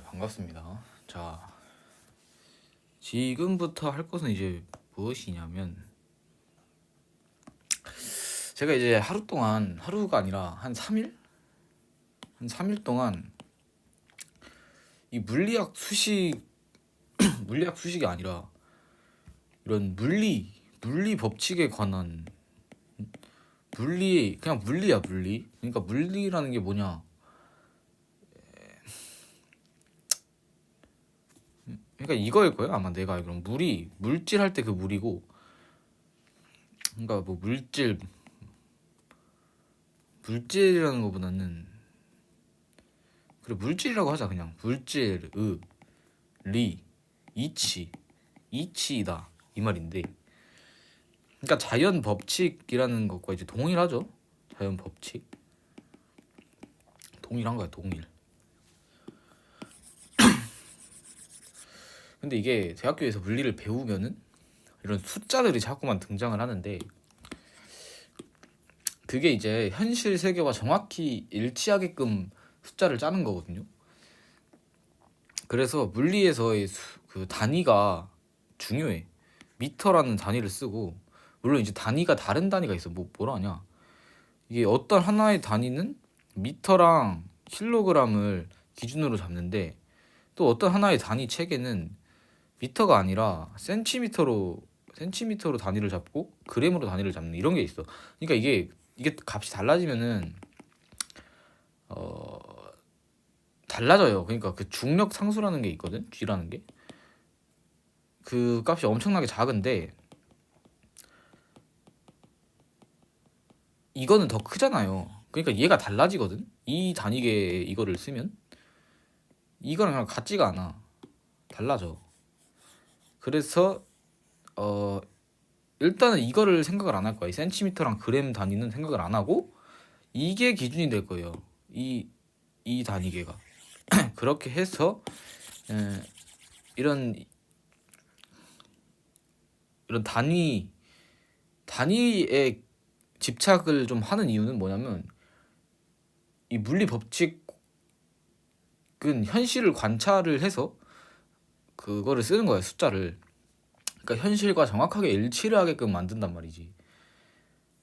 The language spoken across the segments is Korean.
반갑습니다. 자, 지금부터 할 것은 이제 무엇이냐면 제가 이제 하루가 아니라 한 3일? 한 3일 동안 이 물리학 수식 물리학 수식이 아니라 이런 물리 법칙에 관한 그냥 물리야, 물리. 그러니까 물리라는 게 뭐냐? 그러니까 이거일 거예요. 아마 내가 알기로는 물질 할 때 그 물이고, 그러니까 뭐 물질이라는 것보다는 그래, 물질이라고 하자. 그냥 물질, 리, 이치이다 이 말인데, 그러니까 자연 법칙이라는 것과 이제 동일하죠. 자연 법칙 동일한 거야, 동일. 근데 이게 대학교에서 물리를 배우면은 이런 숫자들이 자꾸만 등장을 하는데, 그게 이제 현실 세계와 정확히 일치하게끔 숫자를 짜는 거거든요. 그래서 물리에서의 그 단위가 중요해. 미터라는 단위를 쓰고, 물론 이제 단위가 다른 단위가 있어. 뭐라 하냐, 이게 어떤 하나의 단위는 미터랑 킬로그램을 기준으로 잡는데, 또 어떤 하나의 단위 체계는 미터가 아니라 센티미터로 단위를 잡고 그램으로 단위를 잡는 이런 게 있어. 그러니까 이게 값이 달라지면은 달라져요. 그러니까 그 중력 상수라는 게 있거든. G라는 게. 그 값이 엄청나게 작은데 이거는 더 크잖아요. 그러니까 얘가 달라지거든. 이 단위계 이거를 쓰면 이거랑 그냥 같지가 않아. 달라져. 그래서 일단은 이거를 생각을 안 할 거야. 이 센티미터랑 그램 단위는 생각을 안 하고 이게 기준이 될 거예요. 이 단위계가. 그렇게 해서 이런 단위에 집착을 좀 하는 이유는 뭐냐면, 이 물리 법칙은 현실을 관찰을 해서 그거를 쓰는 거야, 숫자를. 그러니까 현실과 정확하게 일치를 하게끔 만든단 말이지.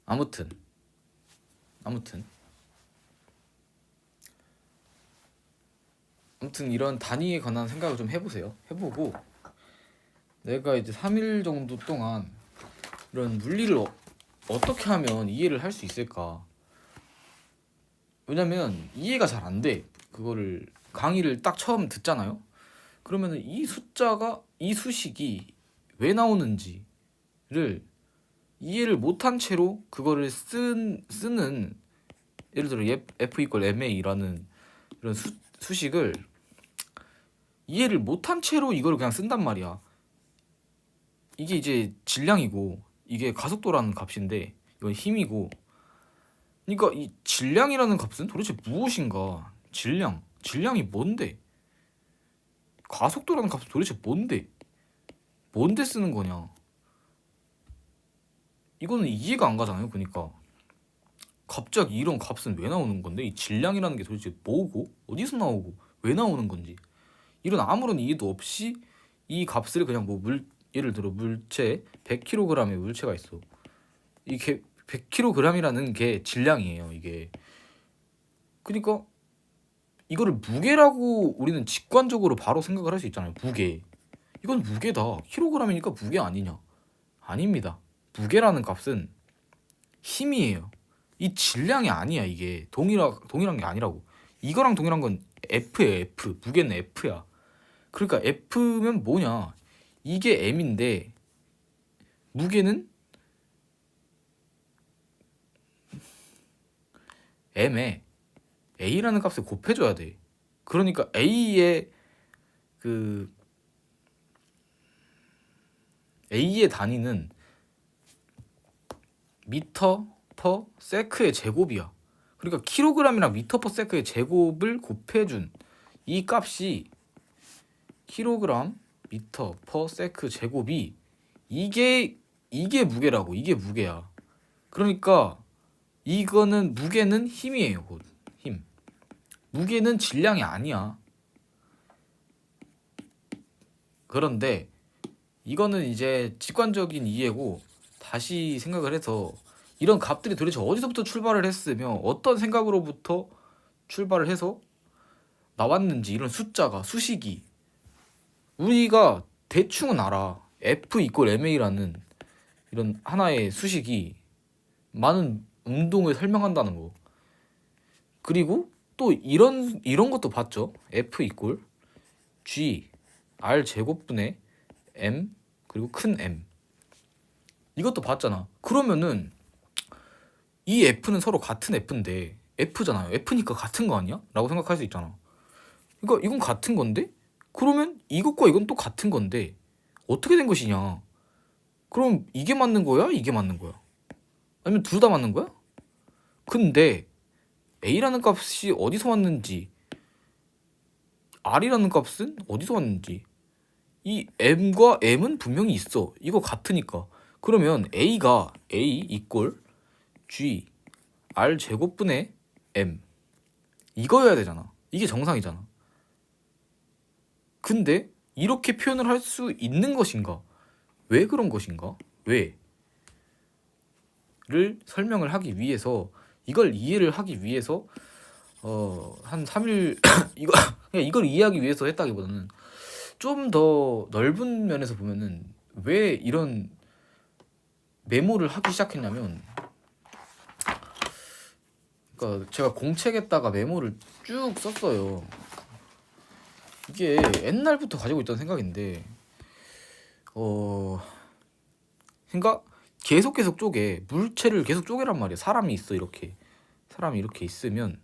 아무튼 이런 단위에 관한 생각을 좀 해보세요. 해보고 내가 이제 3일 정도 동안 이런 물리를 어떻게 하면 이해를 할 수 있을까? 왜냐면 이해가 잘 안 돼. 그거를 강의를 딱 처음 듣잖아요. 그러면은 이 수식이 왜 나오는지를 이해를 못한 채로 그거를 쓰는, 예를 들어 F 이퀄 ma라는 이런 수식을 이해를 못한 채로 이걸 그냥 쓴단 말이야. 이게 이제 질량이고 이게 가속도라는 값인데 이건 힘이고, 그러니까 이 질량이라는 값은 도대체 무엇인가? 질량이 뭔데? 가속도라는 값은 도대체 뭔데 쓰는 거냐? 이거는 이해가 안 가잖아요. 그러니까 갑자기 이런 값은 왜 나오는 건데, 이 질량이라는 게 도대체 뭐고 어디서 나오고 왜 나오는 건지, 이런 아무런 이해도 없이 이 값을 그냥 예를 들어 물체 100kg의 물체가 있어. 이게 100kg이라는 게 질량이에요, 이게. 그러니까 이거를 무게라고 우리는 직관적으로 바로 생각을 할 수 있잖아요. 무게. 이건 무게다. 킬로그램이니까 무게 아니냐? 아닙니다. 무게라는 값은 힘이에요. 이 질량이 아니야. 이게 동일한 게 아니라고. 이거랑 동일한 건 F예요. F. 무게는 F야. 그러니까 F면 뭐냐? 이게 M인데 무게는 M에 A라는 값을 곱해줘야 돼. 그러니까 A의 단위는 미터 퍼 세크의 제곱이야. 그러니까 킬로그램이랑 미터 퍼 세크의 제곱을 곱해준 이 값이 킬로그램 미터 퍼 세크 제곱이 이게 무게라고. 이게 무게야. 그러니까 이거는 무게는 힘이에요. 곧 힘. 무게는 질량이 아니야. 그런데 이거는 이제 직관적인 이해고 다시 생각을 해서 이런 값들이 도대체 어디서부터 출발을 했으며 어떤 생각으로부터 출발을 해서 나왔는지 이런 숫자가 수식이 우리가 대충은 알아. F 이퀄 MA라는 이런 하나의 수식이 많은 운동을 설명한다는 거. 그리고 또 이런 것도 봤죠. F 이퀄 G R 제곱분의 M 그리고 큰 M 이것도 봤잖아. 그러면은 이 F는 서로 같은 F인데 F잖아요. F니까 같은 거 아니야? 라고 생각할 수 있잖아. 그러니까 이건 같은 건데 그러면 이것과 이건 또 같은 건데 어떻게 된 것이냐? 그럼 이게 맞는 거야? 이게 맞는 거야? 아니면 둘 다 맞는 거야? 근데 A라는 값이 어디서 왔는지 R이라는 값은 어디서 왔는지 이 M과 M은 분명히 있어. 이거 같으니까. 그러면 A가 A 이꼴 G R 제곱분의 M 이거여야 되잖아. 이게 정상이잖아. 근데 이렇게 표현을 할 수 있는 것인가? 왜 그런 것인가? 왜? 를 설명을 하기 위해서 이걸 이해를 하기 위해서 한 3일 이거 그냥 이걸 이해하기 위해서 했다기보다는 좀 더 넓은 면에서 보면은 왜 이런 메모를 하기 시작했냐면 그러니까 제가 공책에다가 메모를 쭉 썼어요. 이게 옛날부터 가지고 있던 생각인데 그러니까 계속 쪼개 물체를 계속 쪼개란 말이야. 사람이 있어 이렇게 사람이 이렇게 있으면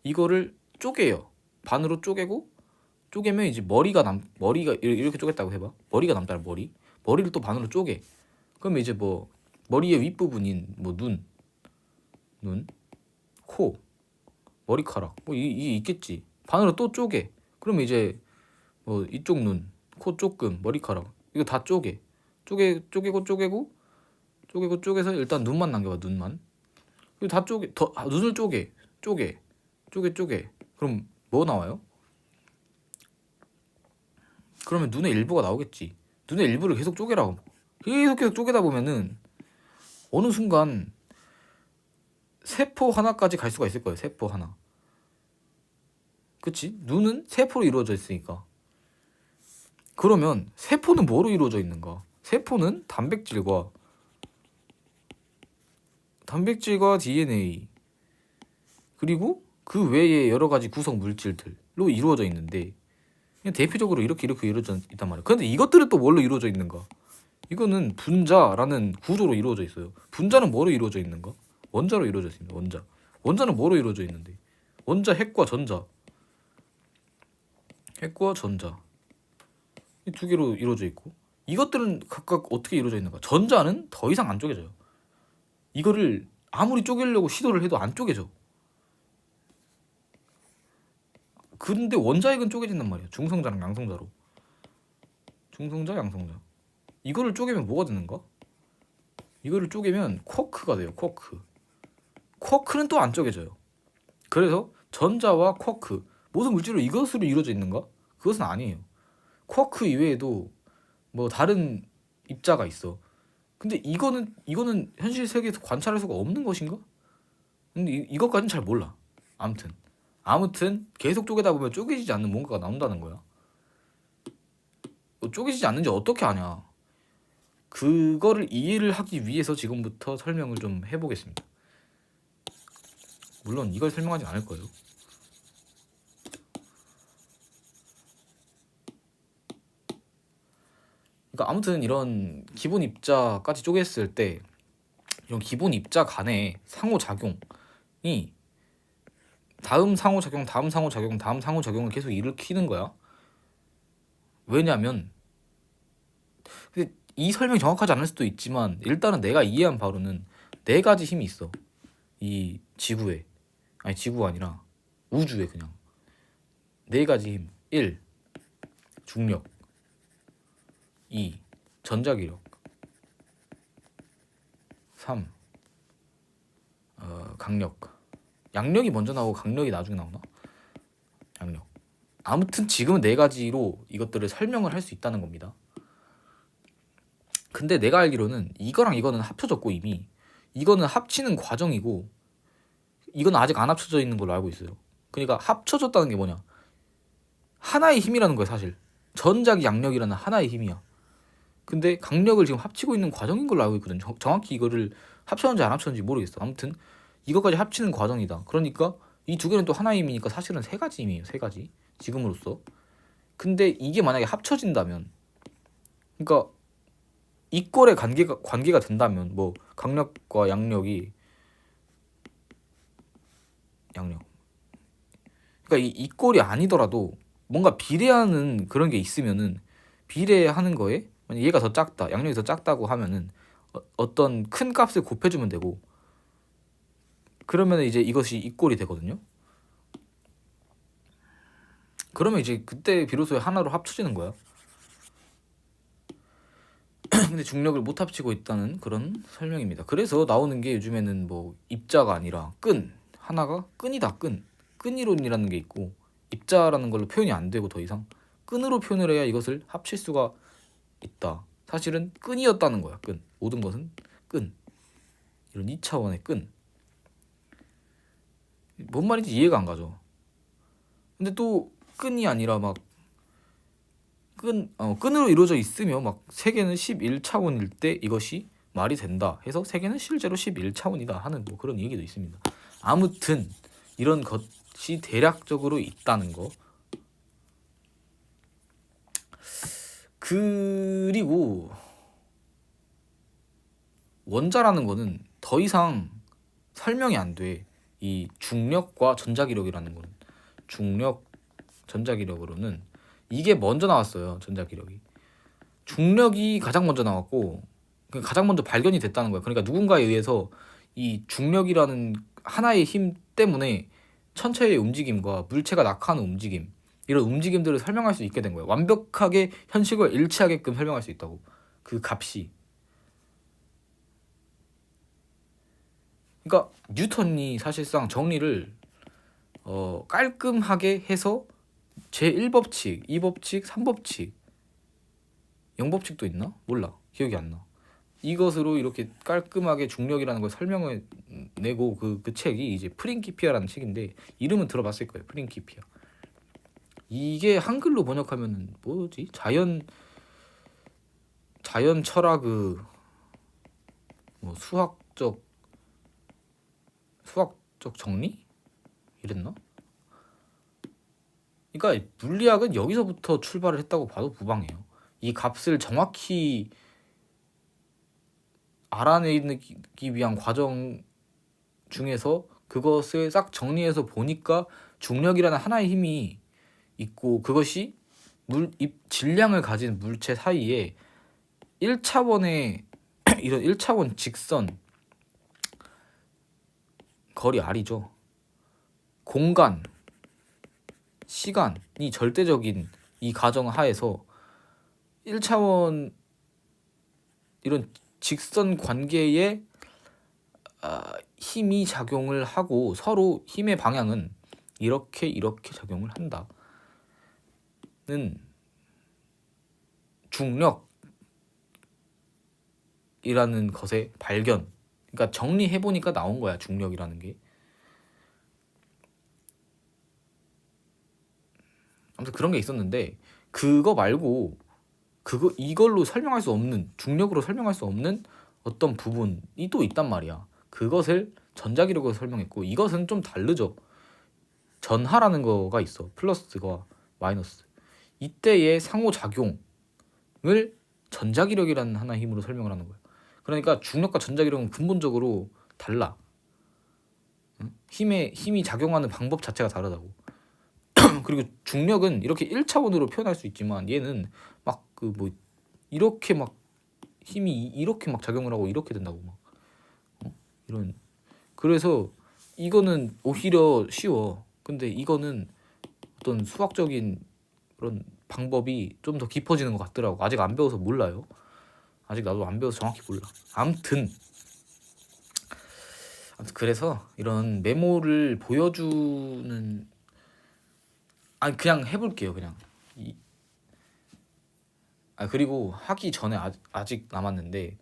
이거를 쪼개요. 반으로 쪼개고 쪼개면 이제 머리가 이렇게 쪼갰다고 해봐. 머리가 남잖아. 머리를 또 반으로 쪼개. 그러면 이제 뭐 머리의 윗부분인 뭐 눈, 코, 머리카락 뭐 이게 있겠지. 반으로 또 쪼개. 그러면 이제 뭐 이쪽 눈, 코 조금, 머리카락 이거 다 쪼개고 쪼개서 일단 눈만 남겨봐. 눈만. 그리고 다 눈을 쪼개. 그럼 뭐 나와요? 그러면 눈의 일부가 나오겠지. 눈의 일부를 계속 쪼개라고. 계속 쪼개다 보면은 어느 순간 세포 하나까지 갈 수가 있을 거예요. 세포 하나. 그치? 눈은 세포로 이루어져 있으니까. 그러면 세포는 뭐로 이루어져 있는가? 세포는 단백질과 DNA 그리고 그 외에 여러 가지 구성 물질들로 이루어져 있는데 그냥 대표적으로 이렇게 이루어져 있단 말이야. 그런데 이것들은 또 뭘로 이루어져 있는가? 이거는 분자라는 구조로 이루어져 있어요. 분자는 뭐로 이루어져 있는가? 원자로 이루어져 있습니다. 원자는 뭐로 이루어져 있는데? 원자 핵과 전자 이 두 개로 이루어져 있고 이것들은 각각 어떻게 이루어져 있는가? 전자는 더 이상 안 쪼개져요. 이거를 아무리 쪼개려고 시도를 해도 안 쪼개져. 근데 원자핵은 쪼개진단 말이야. 중성자랑 양성자로. 중성자, 양성자. 이거를 쪼개면 뭐가 되는가? 이거를 쪼개면 쿼크가 돼요. 쿼크는 또 안 쪼개져요. 그래서 전자와 쿼크 모든 물질로 이것으로 이루어져 있는가? 그것은 아니에요. 쿼크 이외에도 뭐 다른 입자가 있어. 근데 이거는 현실 세계에서 관찰할 수가 없는 것인가? 근데 이것까지는 잘 몰라. 아무튼 계속 쪼개다 보면 쪼개지지 않는 뭔가가 나온다는 거야. 쪼개지지 않는지 어떻게 아냐? 그거를 이해를 하기 위해서 지금부터 설명을 좀 해보겠습니다. 물론 이걸 설명하진 않을 거예요. 그러니까 아무튼 이런 기본 입자까지 쪼갰을 때 이런 기본 입자 간의 상호작용이 다음 상호작용을 계속 일으키는 거야. 왜냐면 이 설명이 정확하지 않을 수도 있지만 일단은 내가 이해한 바로는 네 가지 힘이 있어. 이 지구에. 아니 지구가 아니라 우주에 그냥. 네 가지 힘. 1. 중력 2. 전자기력 3. 강력. 양력이 먼저 나오고 강력이 나중에 나오나? 양력. 아무튼 지금은 네 가지로 이것들을 설명을 할 수 있다는 겁니다. 근데 내가 알기로는 이거랑 이거는 합쳐졌고 이미 이거는 합치는 과정이고 이건 아직 안 합쳐져 있는 걸로 알고 있어요. 그러니까 합쳐졌다는 게 뭐냐? 하나의 힘이라는 거야 사실. 전자기 양력이라는 하나의 힘이야. 근데 강력을 지금 합치고 있는 과정인 걸로 알고 있거든. 정확히 이거를 합쳤는지 안 합쳤는지 모르겠어. 아무튼 이것까지 합치는 과정이다. 그러니까 이 두 개는 또 하나의 힘이니까 사실은 세 가지 힘이에요. 세 가지. 지금으로서. 근데 이게 만약에 합쳐진다면, 그러니까 이꼴의 관계가 된다면, 뭐 강력과 양력이 양력. 그러니까 이꼴이 아니더라도 뭔가 비례하는 그런 게 있으면은 비례하는 거에 만약 얘가 더 작다, 양력이 더 작다고 하면은 어떤 큰 값을 곱해주면 되고 그러면 이제 이것이 이꼴이 되거든요. 그러면 이제 그때 비로소 하나로 합쳐지는 거야. 근데 중력을 못 합치고 있다는 그런 설명입니다. 그래서 나오는 게 요즘에는 뭐 입자가 아니라 끈, 하나가 끈이다, 끈이론이라는 게 있고 입자라는 걸로 표현이 안 되고 더 이상 끈으로 표현을 해야 이것을 합칠 수가 있다. 사실은 끈이었다는 거야. 끈. 모든 것은 끈. 이런 2차원의 끈. 뭔 말인지 이해가 안 가죠. 근데 또 끈이 아니라 막 끈으로 이루어져 있으며 막 세계는 11차원일 때 이것이 말이 된다 해서 세계는 실제로 11차원이다 하는 뭐 그런 얘기도 있습니다. 아무튼 이런 것이 대략적으로 있다는 거. 그리고 원자라는 거는 더 이상 설명이 안 돼. 이 중력과 전자기력이라는 거는 중력, 전자기력으로는 이게 먼저 나왔어요. 전자기력이. 중력이 가장 먼저 나왔고 가장 먼저 발견이 됐다는 거야. 그러니까 누군가에 의해서 이 중력이라는 하나의 힘 때문에 천체의 움직임과 물체가 낙하하는 움직임 이런 움직임들을 설명할 수 있게 된 거야. 완벽하게 현실과 일치하게끔 설명할 수 있다고. 그 값이. 그러니까 뉴턴이 사실상 정리를 깔끔하게 해서 제1법칙, 2법칙, 3법칙 0법칙도 있나? 몰라. 기억이 안 나. 이것으로 이렇게 깔끔하게 중력이라는 걸 설명을 내고 그 책이 이제 프린키피아라는 책인데 이름은 들어봤을 거예요. 프린키피아. 이게 한글로 번역하면 뭐지? 자연 철학 뭐 수학적 정리? 이랬나? 그러니까 물리학은 여기서부터 출발을 했다고 봐도 무방해요. 이 값을 정확히 알아내기 위한 과정 중에서 그것을 싹 정리해서 보니까 중력이라는 하나의 힘이 있고 그것이 질량을 가진 물체 사이에 1차원의 이런 1차원 직선 거리 R이죠. 공간, 시간이 절대적인 이 가정 하에서 1차원 이런 직선 관계에 힘이 작용을 하고 서로 힘의 방향은 이렇게 작용을 한다는 중력이라는 것의 발견. 그러니까 정리해보니까 나온 거야. 중력이라는 게. 아무튼 그런 게 있었는데 그거 말고 이걸로 설명할 수 없는 중력으로 설명할 수 없는 어떤 부분이 또 있단 말이야. 그것을 전자기력으로 설명했고 이것은 좀 다르죠. 전하라는 거가 있어. 플러스와 마이너스. 이때의 상호작용을 전자기력이라는 하나의 힘으로 설명을 하는 거야. 그러니까 중력과 전자기력은 근본적으로 달라. 힘이 작용하는 방법 자체가 다르다고. 그리고 중력은 이렇게 1차원으로 표현할 수 있지만 얘는 막 이렇게 막 힘이 이렇게 막 작용을 하고 이렇게 된다고 막 이런. 그래서 이거는 오히려 쉬워. 근데 이거는 어떤 수학적인 그런 방법이 좀 더 깊어지는 것 같더라고. 아직 안 배워서 몰라요. 아직 나도 안 배워서 정확히 몰라. 아무튼 그래서 이런 메모를 보여주는 아니 그냥 해볼게요 그냥. 그리고 하기 전에 아직 남았는데,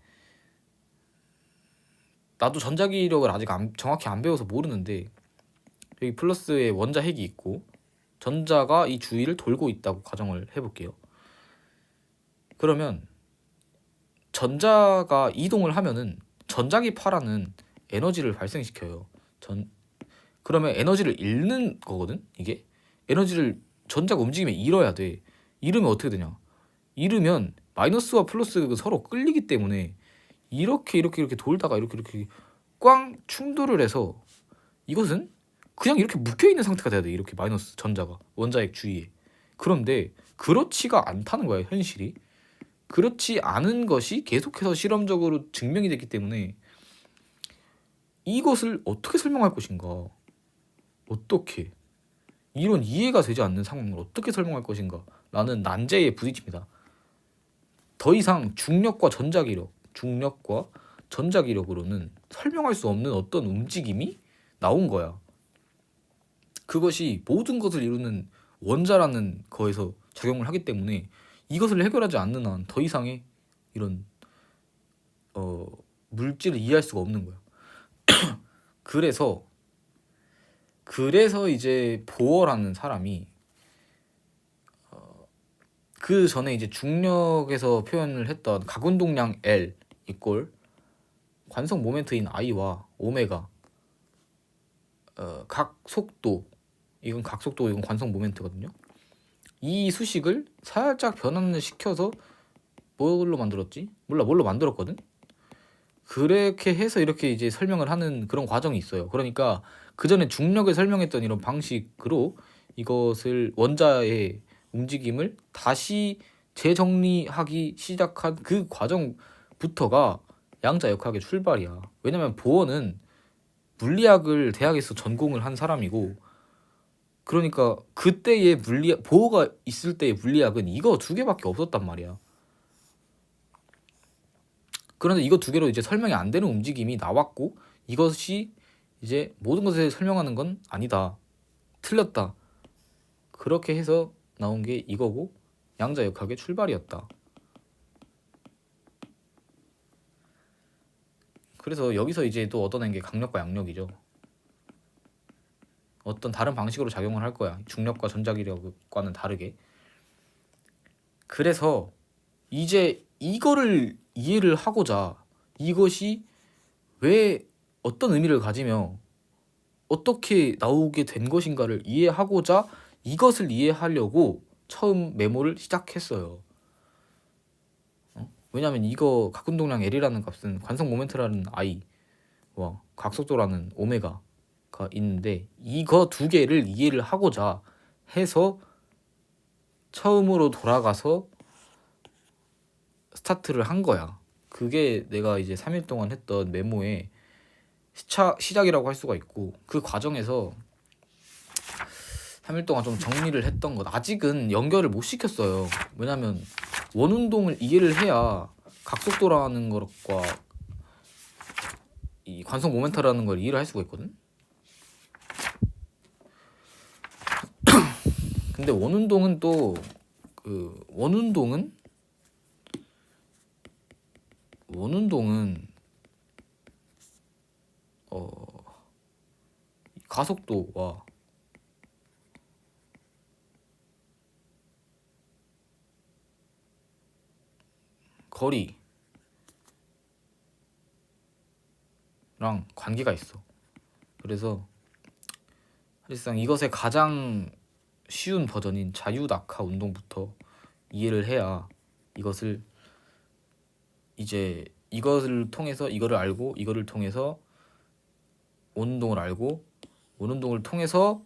나도 전자기력을 아직 정확히 안 배워서 모르는데, 여기 플러스에 원자 핵이 있고 전자가 이 주위를 돌고 있다고 가정을 해볼게요. 그러면 전자가 이동을 하면은 전자기파라는 에너지를 발생시켜요. 그러면 에너지를 잃는 거거든. 이게 에너지를 전자가 움직이면 잃어야 돼. 잃으면 어떻게 되냐? 잃으면 마이너스와 플러스가 서로 끌리기 때문에 이렇게 돌다가 이렇게 꽝 충돌을 해서 이것은 그냥 이렇게 묶여있는 상태가 돼야 돼. 이렇게 마이너스 전자가 원자핵 주위에. 그런데 그렇지가 않다는 거야 현실이. 그렇지 않은 것이 계속해서 실험적으로 증명이 됐기 때문에 이것을 어떻게 설명할 것인가, 어떻게 이런 이해가 되지 않는 상황을 어떻게 설명할 것인가 라는 난제에 부딪힙니다. 더 이상 중력과 전자기력으로는 설명할 수 없는 어떤 움직임이 나온 거야. 그것이 모든 것을 이루는 원자라는 거에서 작용을 하기 때문에 이것을 해결하지 않는 한 더 이상의 이런 물질을 이해할 수가 없는 거야. 그래서 이제 보어라는 사람이 그 전에 이제 중력에서 표현을 했던 각운동량 L 이꼴 관성 모멘트인 I와 오메가, 각 속도, 이건 각속도, 이건 관성 모멘트거든요. 이 수식을 살짝 변환을 시켜서 뭘로 만들었지? 몰라, 뭘로 만들었거든? 그렇게 해서 이렇게 이제 설명을 하는 그런 과정이 있어요. 그러니까 그 전에 중력을 설명했던 이런 방식으로 이것을 원자의 움직임을 다시 재정리하기 시작한 그 과정부터가 양자역학의 출발이야. 왜냐면 보어는 물리학을 대학에서 전공을 한 사람이고, 그러니까 그때의 보어가 있을 때의 물리학은 이거 두 개밖에 없었단 말이야. 그런데 이거 두 개로 이제 설명이 안 되는 움직임이 나왔고, 이것이 이제 모든 것을 설명하는 건 아니다, 틀렸다, 그렇게 해서 나온 게 이거고 양자역학의 출발이었다. 그래서 여기서 이제 또 얻어낸 게 강력과 양력이죠. 어떤 다른 방식으로 작용을 할 거야. 중력과 전자기력과는 다르게. 그래서 이제 이거를 이해를 하고자, 이것이 왜 어떤 의미를 가지며 어떻게 나오게 된 것인가를 이해하고자 이것을 이해하려고 처음 메모를 시작했어요. 왜냐면 이거 각운동량 L이라는 값은 관성 모멘트라는 I와 각속도라는 오메가가 있는데, 이거 두 개를 이해를 하고자 해서 처음으로 돌아가서 스타트를 한 거야. 그게 내가 이제 3일 동안 했던 메모의 시작이라고 할 수가 있고, 그 과정에서 3일 동안 좀 정리를 했던 것, 아직은 연결을 못 시켰어요. 왜냐면 원운동을 이해를 해야 각속도라는 것과 이 관성 모멘트라는 걸 이해를 할 수가 있거든. 근데 원운동은 또 원운동은 가속도와 거리랑 관계가 있어. 그래서 사실상 이것의 가장 쉬운 버전인 자유낙하 운동부터 이해를 해야 이것을 통해서 이거를 알고, 이거를 통해서 원운동을 알고, 원운동을 통해서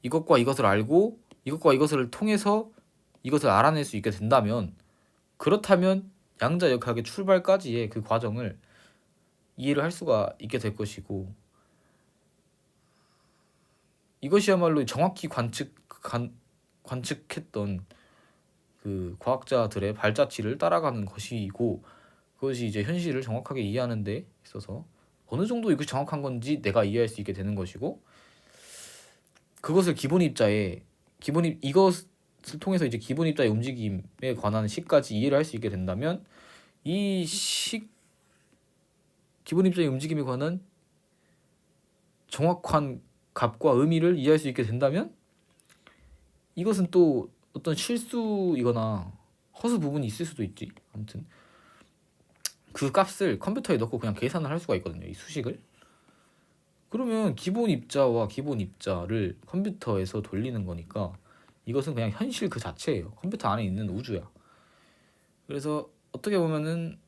이것과 이것을 알고, 이것과 이것을 통해서 이것을 알아낼 수 있게 된다면, 그렇다면 양자역학의 출발까지의 그 과정을 이해를 할 수가 있게 될 것이고, 이것이야말로 정확히 관측했던 그 과학자들의 발자취를 따라가는 것이고, 그것이 이제 현실을 정확하게 이해하는 데 있어서 어느 정도 이것이 정확한 건지 내가 이해할 수 있게 되는 것이고, 그것을 기본 입자에 이것을 통해서 이제 기본 입자의 움직임에 관한 식까지 이해를 할 수 있게 된다면 이 식 기본 입자의 움직임에 관한 정확한 값과 의미를 이해할 수 있게 된다면 이것은 또 어떤 실수이거나 허수 부분이 있을 수도 있지. 아무튼 그 값을 컴퓨터에 넣고 그냥 계산을 할 수가 있거든요. 이 수식을. 그러면 기본 입자와 기본 입자를 컴퓨터에서 돌리는 거니까 이것은 그냥 현실 그 자체예요. 컴퓨터 안에 있는 우주야. 그래서 어떻게 보면은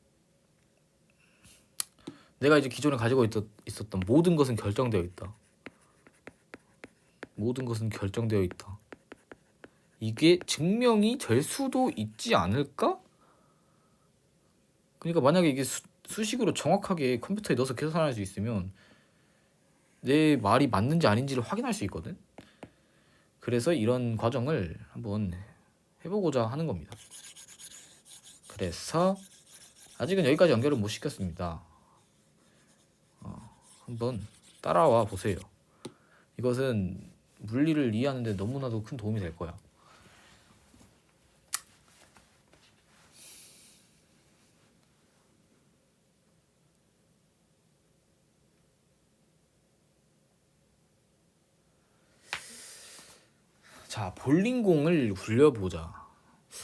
내가 이제 기존에 가지고 있었던 모든 것은 결정되어 있다. 모든 것은 결정되어 있다. 이게 증명이 될 수도 있지 않을까? 그러니까 만약에 이게 수식으로 정확하게 컴퓨터에 넣어서 계산할 수 있으면 내 말이 맞는지 아닌지를 확인할 수 있거든. 그래서 이런 과정을 한번 해보고자 하는 겁니다. 그래서 아직은 여기까지 연결을 못 시켰습니다. 한번 따라와 보세요. 이것은 물리를 이해하는데 너무나도 큰 도움이 될 거야. 자, 볼링공을 굴려보자.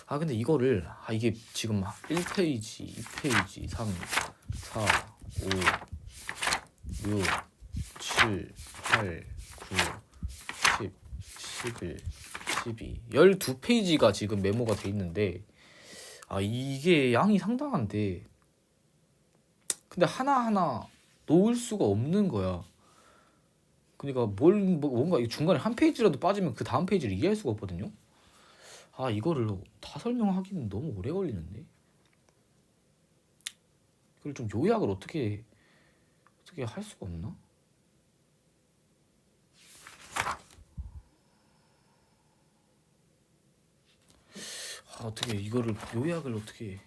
근데 이거를 이게 지금 1페이지, 2페이지, 3, 4, 5, 6, 7, 8, 9, 10, 11, 12, 12페이지가 지금 메모가 돼 있는데 이게 양이 상당한데 근데 하나하나 놓을 수가 없는 거야. 그러니까 뭔가 중간에 한 페이지라도 빠지면 그 다음 페이지를 이해할 수가 없거든요. 이거를 다 설명하기는 너무 오래 걸리는데. 그걸 좀 요약을 어떻게 할 수가 없나? 어떻게 이거를 요약을 어떻게?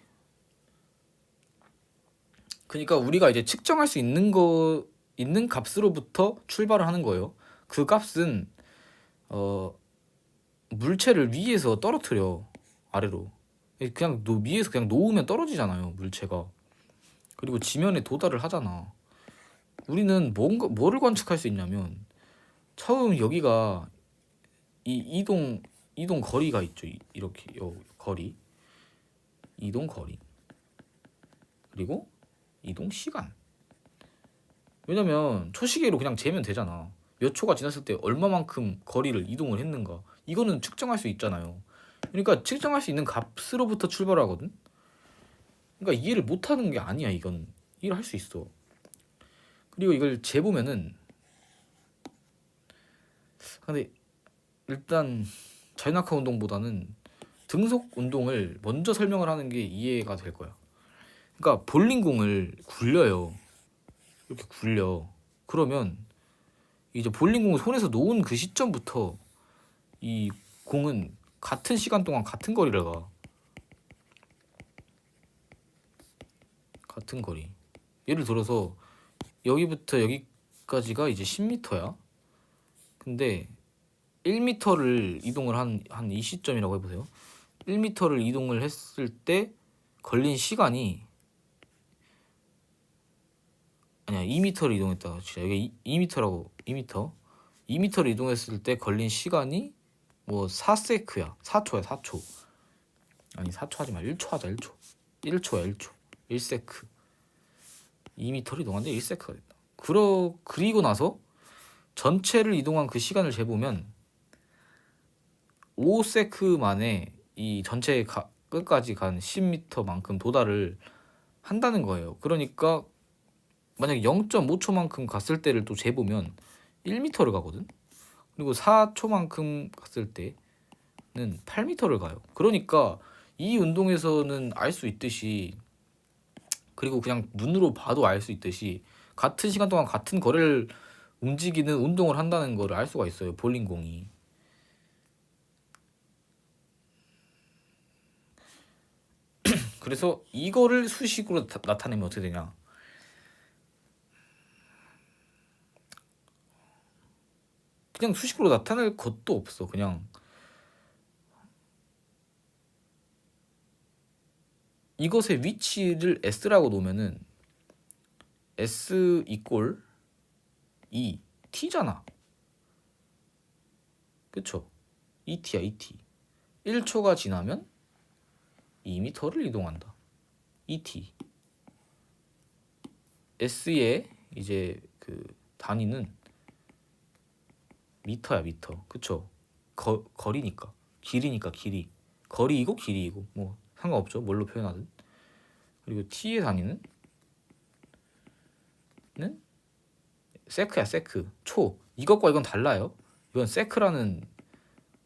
그러니까 우리가 이제 측정할 수 있는 값으로부터 출발을 하는 거예요. 그 값은 물체를 위에서 떨어뜨려 아래로. 그냥 위에서 그냥 놓으면 떨어지잖아요, 물체가. 그리고 지면에 도달을 하잖아. 우리는 뭐를 관측할 수 있냐면 처음 여기가 이 이동 거리가 있죠. 이렇게 거리, 이동 거리, 그리고 이동 시간. 왜냐면 초시계로 그냥 재면 되잖아. 몇 초가 지났을 때 얼마만큼 거리를 이동을 했는가. 이거는 측정할 수 있잖아요. 그러니까 측정할 수 있는 값으로부터 출발하거든. 그러니까 이해를 못하는 게 아니야. 이건 이해를 할 수 있어. 그리고 이걸 재보면은 근데 일단 자유낙하 운동보다는 등속 운동을 먼저 설명을 하는 게 이해가 될 거야. 그러니까 볼링공을 굴려요. 이렇게 굴려. 그러면 이제 볼링공을 손에서 놓은 그 시점부터 이 공은 같은 시간 동안 같은 거리를 가. 같은 거리. 예를 들어서 여기부터 여기까지가 이제 10m야. 근데 1m를 이동을 한 이 시점이라고 해보세요. 1m를 이동을 했을 때 걸린 시간이 아니야 2m를 이동했다. 진짜 여기 2m라고 2m 2m를 이동했을 때 걸린 시간이 뭐 4세크야. 4초야 4초. 아니 4초 하지 마. 1초 하자 1초. 1초야 1초. 1세크. 2m를 이동하는데 1세크가 됐다. 그리고 나서 전체를 이동한 그 시간을 재보면 5세크 만에 이 전체 끝까지 간 10m만큼 도달을 한다는 거예요. 그러니까 만약에 0.5초만큼 갔을 때를 또 재보면 1m를 가거든. 그리고 4초만큼 갔을 때는 8m를 가요. 그러니까 이 운동에서는 알 수 있듯이 그리고 그냥 눈으로 봐도 알 수 있듯이 같은 시간 동안 같은 거리를 움직이는 운동을 한다는 걸 알 수가 있어요. 볼링공이. 그래서 이거를 수식으로 나타내면 어떻게 되냐? 그냥 수식으로 나타낼 것도 없어. 그냥 이것의 위치를 s라고 놓으면은 s 이꼴 2 t잖아. 그쵸? 2t야 2t. 1초가 지나면 2m를 이동한다. 2t. s의 이제 그 단위는 미터야 미터. 그쵸? 거리니까. 길이니까 길이. 거리이고 길이이고 뭐 상관없죠. 뭘로 표현하든. 그리고 t의 단위는 세크야 세크. 초. 이것과 이건 달라요. 이건 세크라는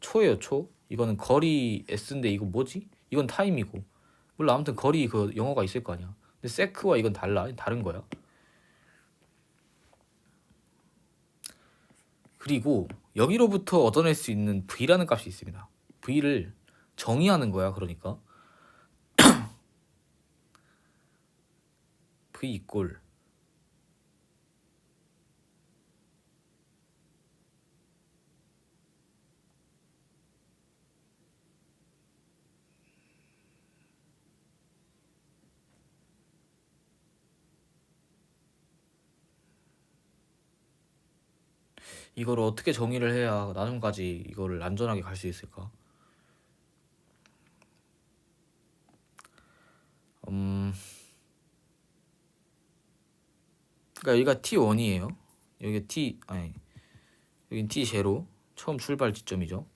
초예요 초. 이거는 거리 s인데 이거 뭐지? 이건 타임이고. 몰라 아무튼 거리 그 영어가 있을 거 아니야. 근데 세크와 이건 달라. 다른 거야. 그리고 여기로부터 얻어낼 수 있는 v라는 값이 있습니다. v를 정의하는 거야. 그러니까 v 이꼴 이거를 어떻게 정의를 해야 나중까지 이거를 안전하게 갈 수 있을까? 그러니까 여기가 T1이에요. 여기 여긴 T0 처음 출발 지점이죠.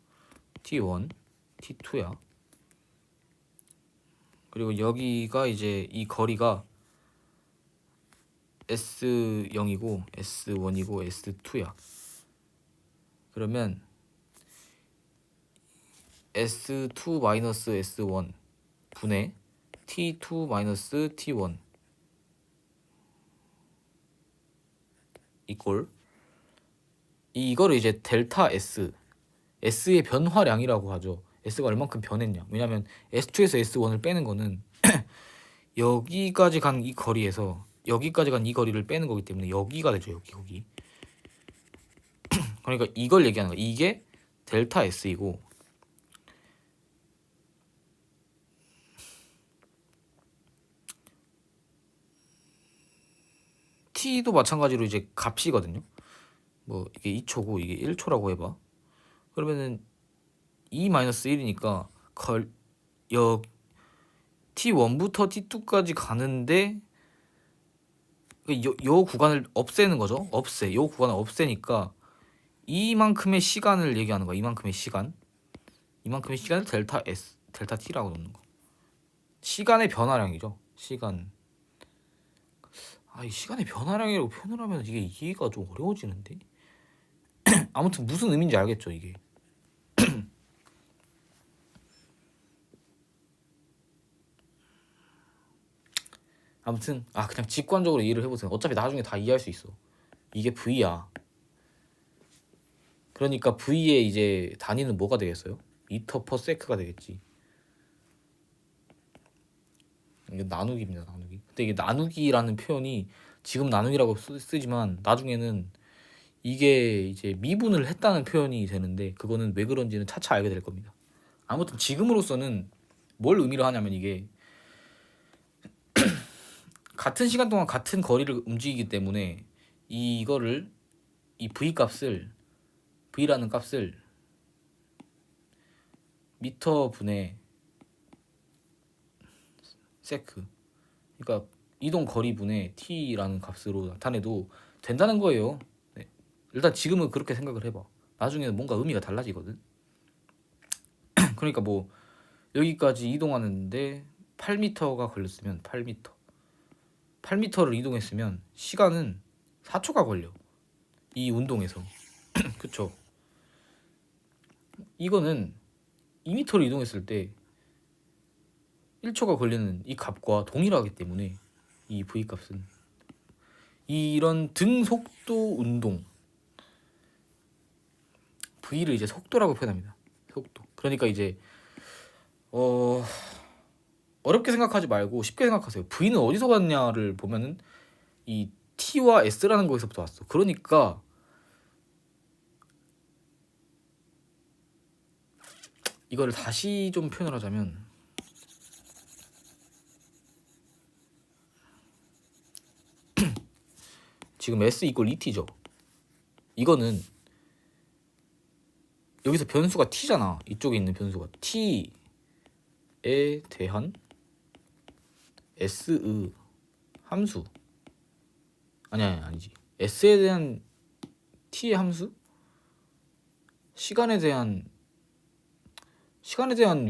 T1, T2야. 그리고 여기가 이제 이 거리가 S0이고 S1이고 S2야. 그러면 S2 마이너스 S1 분의 T2 마이너스 T1 이꼴 이거를 이제 델타 S S의 변화량이라고 하죠. S가 얼만큼 변했냐. 왜냐면 S2에서 S1을 빼는 거는 여기까지 간 이 거리에서 여기까지 간 이 거리를 빼는 거기 때문에 여기가 되죠. 여기 그러니까 이걸 얘기하는 거야. 이게 델타 S이고 T도 마찬가지로 이제 값이거든요. 뭐 이게 2초고 이게 1초라고 해봐. 그러면은 2-1이니까 T1부터 T2까지 가는데 요 구간을 없애는 거죠. 요 구간을 없애니까 이만큼의 시간을 얘기하는 거야. 이만큼의 시간을 델타 S, 델타 T라고 놓는 거. 시간의 변화량이죠. 이 시간의 변화량이라고 표현을 하면 이게 이해가 좀 어려워지는데. 아무튼 무슨 의미인지 알겠죠, 이게. 아무튼 그냥 직관적으로 이해를 해보세요. 어차피 나중에 다 이해할 수 있어. 이게 V야. 그러니까 V의 이제 단위는 뭐가 되겠어요? 미터 퍼 세크가 되겠지. 이게 나누기입니다. 나누기. 근데 이게 나누기라는 표현이 지금 나누기라고 쓰지만 나중에는 이게 이제 미분을 했다는 표현이 되는데 그거는 왜 그런지는 차차 알게 될 겁니다. 아무튼 지금으로서는 뭘 의미를 하냐면 이게 같은 시간 동안 같은 거리를 움직이기 때문에 이 V라는 값을 미터 분의 세크 그러니까 이동 거리 분의 T라는 값으로 나타내도 된다는 거예요. 네. 일단 지금은 그렇게 생각을 해봐. 나중에는 뭔가 의미가 달라지거든. 그러니까 뭐 여기까지 이동하는데 8m가 걸렸으면 8m를 이동했으면 시간은 4초가 걸려. 이 운동에서. 그쵸? 이거는 2m를 이동했을 때 1초가 걸리는 이 값과 동일하기 때문에 이 V값은 이런 등속도 운동 V를 이제 속도라고 표현합니다. 속도. 그러니까 이제 어렵게 생각하지 말고 쉽게 생각하세요. V는 어디서 왔냐를 보면은 이 T와 S라는 거에서부터 왔어. 그러니까 이거를 다시 좀 표현을 하자면 지금 S 이퀄 ET죠. 이거는 여기서 변수가 T잖아. 이쪽에 있는 변수가 T에 대한 S의 함수. 아니지. S에 대한 T의 함수? 시간에 대한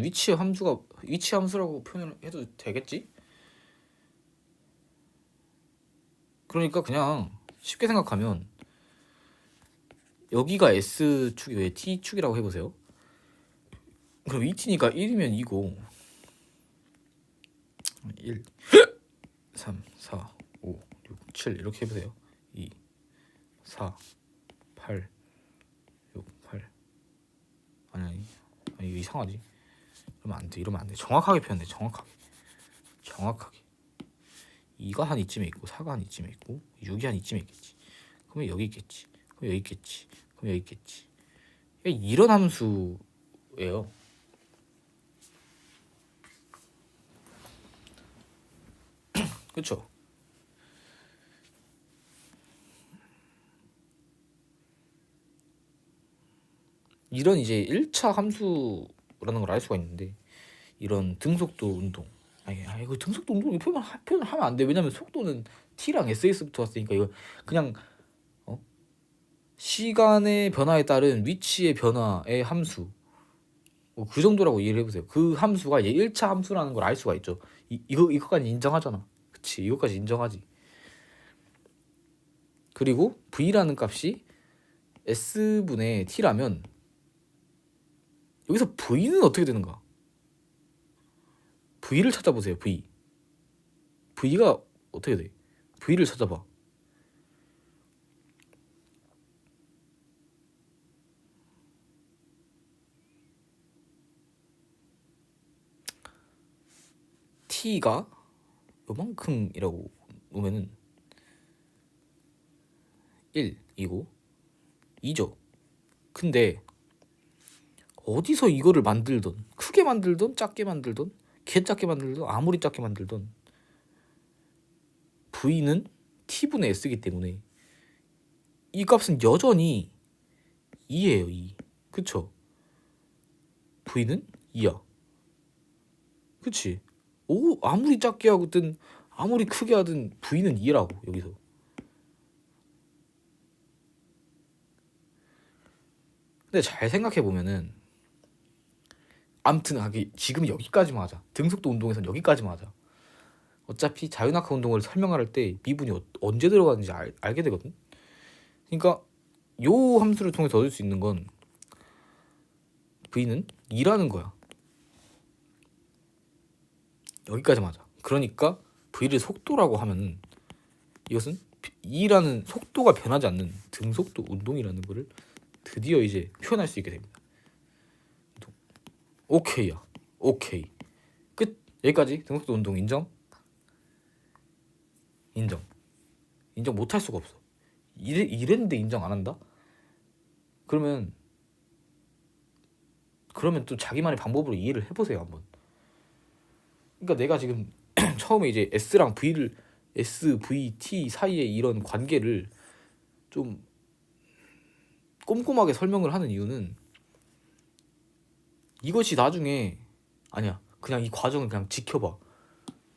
위치 함수라고 표현을 해도 되겠지? 그러니까 그냥 쉽게 생각하면 여기가 S축이 왜 T축이라고 해보세요. 그럼 ET니까 1이면 2고 1, 3, 4, 5, 6, 7 이렇게 해보세요. 2, 4, 8, 6, 8 아니 이거 이상하지? 이러면 안 돼. 정확하게 표현해. 정확하게 2가 한 이쯤에 있고 4가 한 이쯤에 있고 6이 한 이쯤에 있겠지. 그러면 여기 있겠지. 그럼 여기 있겠지. 그럼 여기 있겠지. 이런 함수예요. 그쵸? 이런 이제 1차 함수라는 걸 알 수가 있는데 이런 등속도 운동 이거 등속도 운동 표현을 하면 안 돼. 왜냐면 속도는 T랑 SS부터 왔으니까 이거 그냥 시간의 변화에 따른 위치의 변화의 함수 그 정도라고 이해를 해보세요. 그 함수가 이제 1차 함수라는 걸 알 수가 있죠. 이거까지 인정하잖아. 그치? 이거까지 인정하지. 그리고 V라는 값이 S분의 T라면 여기서 V는 어떻게 되는가? V를 찾아보세요. V가 어떻게 돼? V를 찾아봐. T가 요만큼이라고 놓으면은 1이고 2죠. 근데 어디서 이거를 만들던 크게 만들던 작게 만들던 개작게 만들던 아무리 작게 만들던 V는 T분의 S이기 때문에 이 값은 여전히 2예요. 2. 그쵸? V는 2야. 그치? 아무리 작게 하든 아무리 크게 하든 V는 2라고 여기서. 근데 잘 생각해보면은 아무튼 지금 여기까지만 하자. 등속도 운동에서는 여기까지만 하자. 어차피 자유낙하 운동을 설명할 때 미분이 언제 들어가는지 알게 되거든. 그러니까 요 함수를 통해서 얻을 수 있는 건 V는 2라는 거야. 여기까지만 하자. 그러니까 V를 속도라고 하면은 이것은 2라는 속도가 변하지 않는 등속도 운동이라는 거를 드디어 이제 표현할 수 있게 됩니다. 오케이야. 오케이. 끝. 여기까지. 등속도 운동 인정 못할 수가 없어. 이랬는데 인정 안 한다? 그러면 또 자기만의 방법으로 이해를 해보세요 한번. 그러니까 내가 지금 처음에 이제 SVT 사이에 이런 관계를 좀 꼼꼼하게 설명을 하는 이유는 이것이 나중에 그냥 이 과정을 그냥 지켜봐.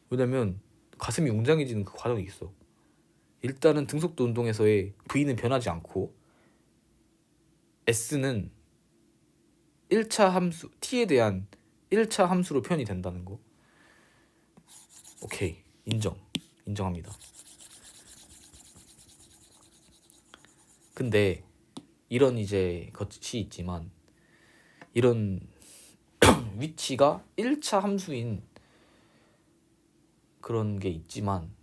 왜냐면 가슴이 웅장해지는 그 과정이 있어. 일단은 등속도 운동에서의 V는 변하지 않고 S는 1차 함수 T에 대한 1차 함수로 표현이 된다는 거. 오케이. 인정합니다. 근데 이런 이제 것이 있지만 이런 위치가 1차 함수인 그런 게 있지만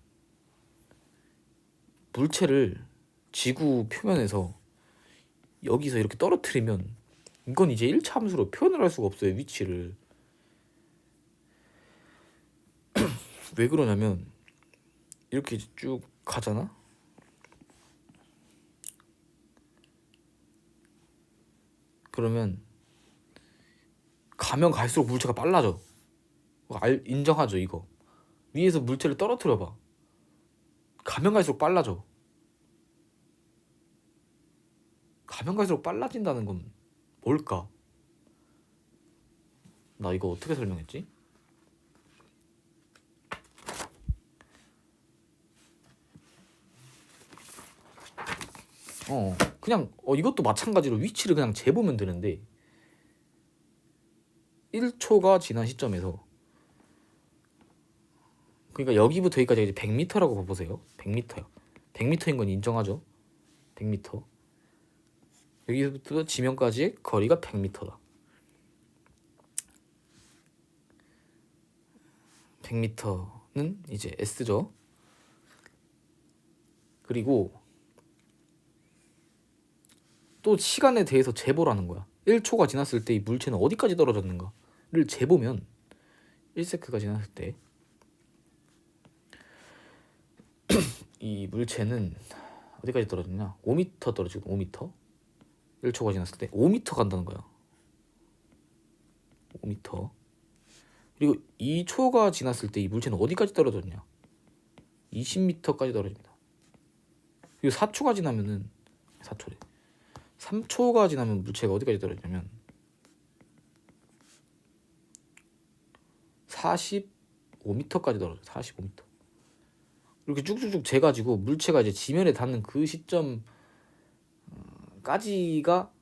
물체를 지구 표면에서 여기서 이렇게 떨어뜨리면 이건 이제 1차 함수로 표현을 할 수가 없어요. 위치를. 왜 그러냐면 이렇게 쭉 가잖아. 그러면 가면 갈수록 물체가 빨라져. 인정하죠 이거. 위에서 물체를 떨어뜨려봐. 가면 갈수록 빨라져. 가면 갈수록 빨라진다는 건 뭘까? 나 이거 어떻게 설명했지? 그냥 이것도 마찬가지로 위치를 그냥 재보면 되는데 1초가 지난 시점에서, 그러니까 여기부터 여기까지 이제 100m라고 봐보세요. 100m요. 100m인 건 인정하죠? 100m. 여기부터 지면까지의 거리가 100m다. 100m는 이제 S죠. 그리고 또 시간에 대해서 재보라는 거야. 1초가 지났을 때 이 물체는 어디까지 떨어졌는가를 재보면 1세크가 지났을 때 이 물체는 어디까지 떨어졌냐? 5m 떨어지고 5m. 1초가 지났을 때 5m 간다는 거야. 5m. 그리고 2초가 지났을 때 이 물체는 어디까지 떨어졌냐? 20m까지 떨어집니다. 그리고 4초가 지나면은 4초래. 3초가 지나면 물체가 어디까지 떨어지냐면 45m까지 떨어져. 45m. 이렇게 쭉쭉쭉 재가지고 물체가 이제 지면에 닿는 그 시점까지가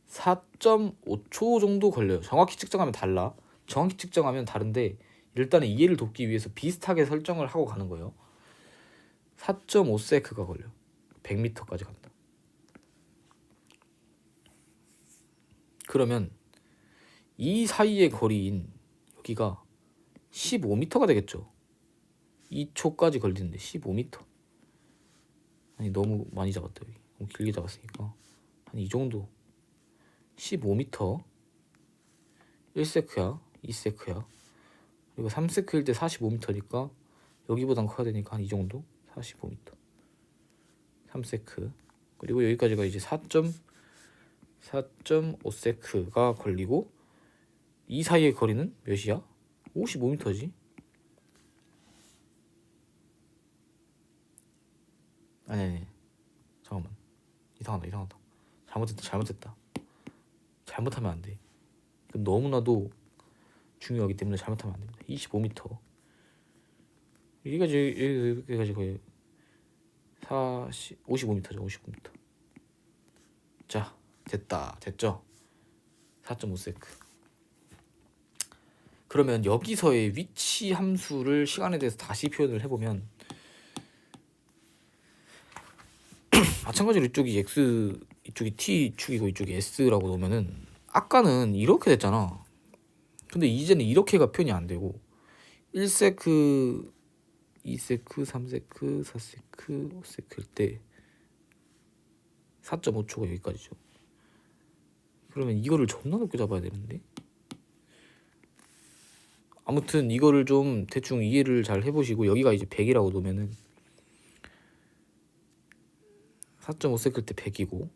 4.5초 정도 걸려요. 정확히 측정하면 달라. 정확히 측정하면 다른데 일단은 이해를 돕기 위해서 비슷하게 설정을 하고 가는 거예요. 4.5세크가 걸려. 100m까지 간다. 그러면 이 사이의 거리인 여기가 15m가 되겠죠. 2초까지 걸리는데 15m. 아니 너무 많이 잡았다. 여기 너무 길게 잡았으니까 한 이 정도. 15m. 1세크야 2세크야. 그리고 3세크일 때 45m니까 여기보단 커야 되니까 한 이 정도. 45m 3세크. 그리고 여기까지가 이제 4.5세크가 걸리고 이 사이의 거리는 몇이야? 55m지. 아니 잠깐만. 이상하다. 잘못했다. 잘못하면 안 돼. 너무나도 중요하기 때문에 잘못하면 안 됩니다. 25m. 여기까지 거의 55m죠. 55m. 자, 됐죠? 4.5세크. 그러면 여기서의 위치 함수를 시간에 대해서 다시 표현을 해보면 마찬가지로 이쪽이 x, 이쪽이 t축이고 이쪽이 s라고 놓으면은 아까는 이렇게 됐잖아. 근데 이제는 이렇게가 표현이 안 되고 1세크, 2세크, 3세크, 4세크, 5세크일 때 4.5초가 여기까지죠. 그러면 이거를 존나 높게 잡아야 되는데. 아무튼 이거를 좀 대충 이해를 잘 해보시고 여기가 이제 100이라고 놓으면은 4.5세클 때 100이고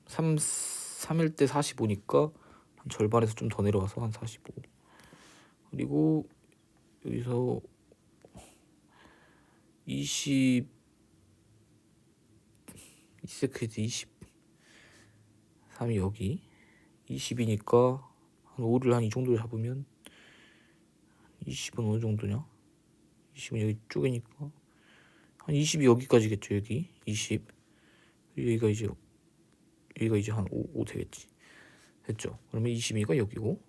3일 때 45니까 한 절반에서 좀 더 내려와서 한 45. 그리고 여기서 2세클 때 23이 여기 20이니까 한 5를 한 이 정도로 잡으면 20은 어느 정도냐? 20은 여기 쪼개니까 한 20이 여기까지겠죠. 여기 20. 여기가 이제 한 5 되겠지. 됐죠? 그러면 22가 여기고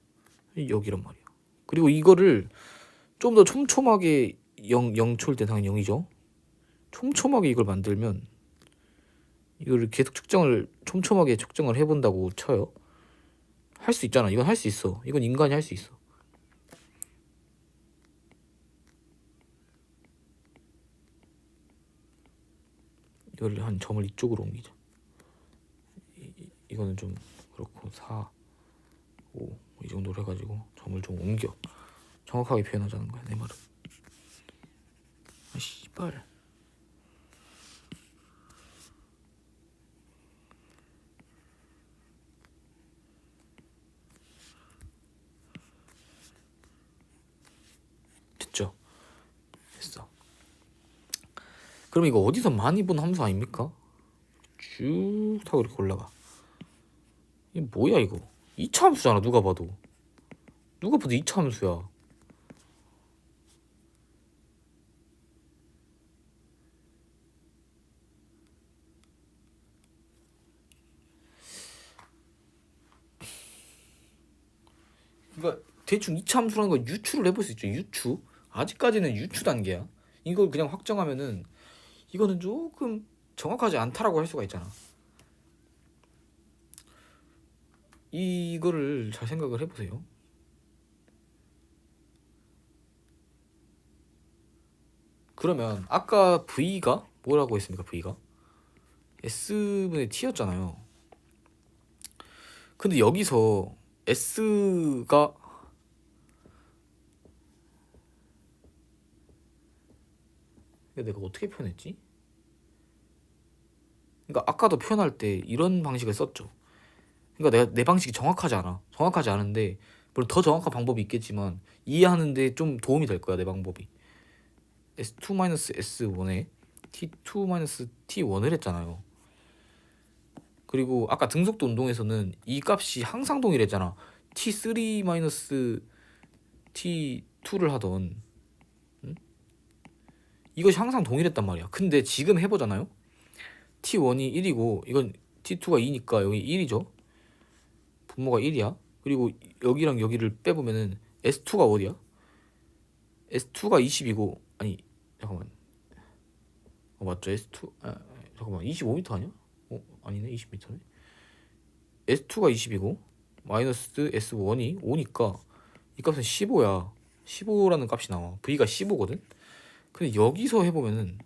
여기란 말이야. 그리고 이거를 좀 더 촘촘하게 0초일 때 당연히 0이죠. 촘촘하게 이걸 만들면 이거를 계속 촘촘하게 측정을 해본다고 쳐요. 할 수 있잖아. 이건 할 수 있어. 이건 인간이 할 수 있어. 이걸 한 점을 이쪽으로 옮기자. 이거는 좀 그렇고 4, 5 이 정도로 해가지고 점을 좀 옮겨. 정확하게 표현하자는 거야 내 말은. 아 씨발. 됐죠? 됐어. 그럼 이거 어디서 많이 본 함수 아닙니까? 쭉 타고 이렇게 올라가. 이게 뭐야 이거? 2차 함수잖아. 누가 봐도 2차 함수야. 그러니까 대충 2차 함수라는 거 유추를 해볼 수 있죠. 유추. 아직까지는 유추 단계야. 이걸 그냥 확정하면은 이거는 조금 정확하지 않다라고 할 수가 있잖아. 이거를 잘 생각을 해보세요. 그러면 아까 V가 뭐라고 했습니까? V가 S분의 T였잖아요. 근데 여기서 S가 내가 어떻게 표현했지? 그러니까 아까도 표현할 때 이런 방식을 썼죠. 그러니까 내가 내 방식이 정확하지 않아. 정확하지 않은데 물론 더 정확한 방법이 있겠지만 이해하는데 좀 도움이 될 거야 내 방법이. S2-S1에 T2-T1을 했잖아요. 그리고 아까 등속도 운동에서는 이 값이 항상 동일했잖아. T3-T2를 하던 이것이 항상 동일했단 말이야. 근데 지금 해보잖아요. T1이 1이고 이건 T2가 2니까 여기 1이죠. 분모가 1이야. 그리고 여기랑 여기를 빼보면은 S2가 어디야? S2가 20이고 아니 잠깐만 맞죠? S2 잠깐만 25m 아니야? 아니네 20m네. S2가 20이고 마이너스 S1이 5니까 이 값은 15야. 15라는 값이 나와. V가 15거든. 근데 여기서 해보면은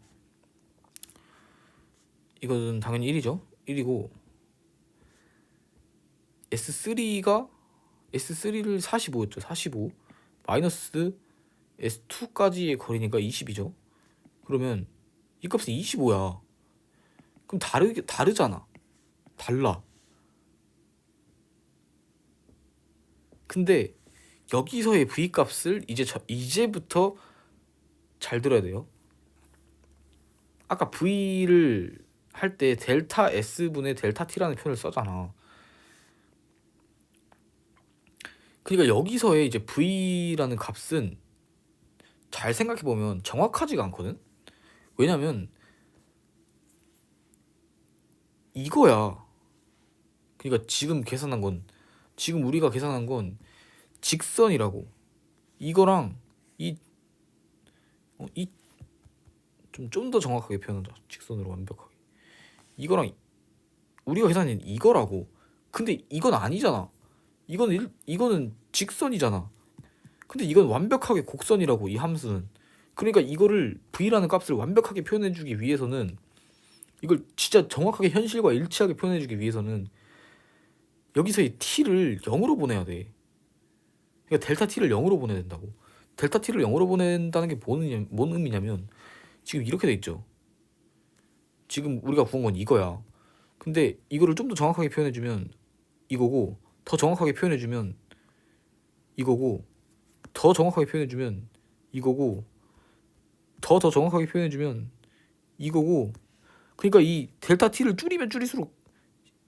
이거는 당연히 1이죠. 1이고 S3를 45였죠. 45 마이너스 S2까지의 거리니까 20이죠. 그러면 이 값은 25야. 그럼 다르잖아. 달라. 근데 여기서의 V 값을 이제부터 잘 들어야 돼요. 아까 V를 할 때 델타 S분의 델타 T라는 표현을 써잖아. 그러니까 여기서의 이제 V라는 값은 잘 생각해보면 정확하지가 않거든. 왜냐면 이거야. 그러니까 지금 우리가 계산한 건 직선이라고. 이거랑 좀 더 정확하게 표현하자. 직선으로 완벽하게. 이거랑 우리가 계산한 이거라고. 근데 이건 아니잖아. 이거는 직선이잖아. 근데 이건 완벽하게 곡선이라고 이 함수는. 그러니까 이거를 V라는 값을 완벽하게 표현해주기 위해서는 이걸 진짜 정확하게 현실과 일치하게 표현해주기 위해서는 여기서의 t를 0으로 보내야 돼. 그러니까 델타 t를 0으로 보내야 된다고. 델타 t를 0으로 보낸다는 게 뭔 의미냐면 지금 이렇게 돼 있죠. 지금 우리가 구한 건 이거야. 근데 이거를 좀 더 정확하게 표현해주면 이거고, 더 정확하게 표현해주면 이거고, 더 정확하게 표현해주면 이거고, 더 정확하게 표현해주면 이거고. 그러니까 이 델타 t를 줄이면 줄일수록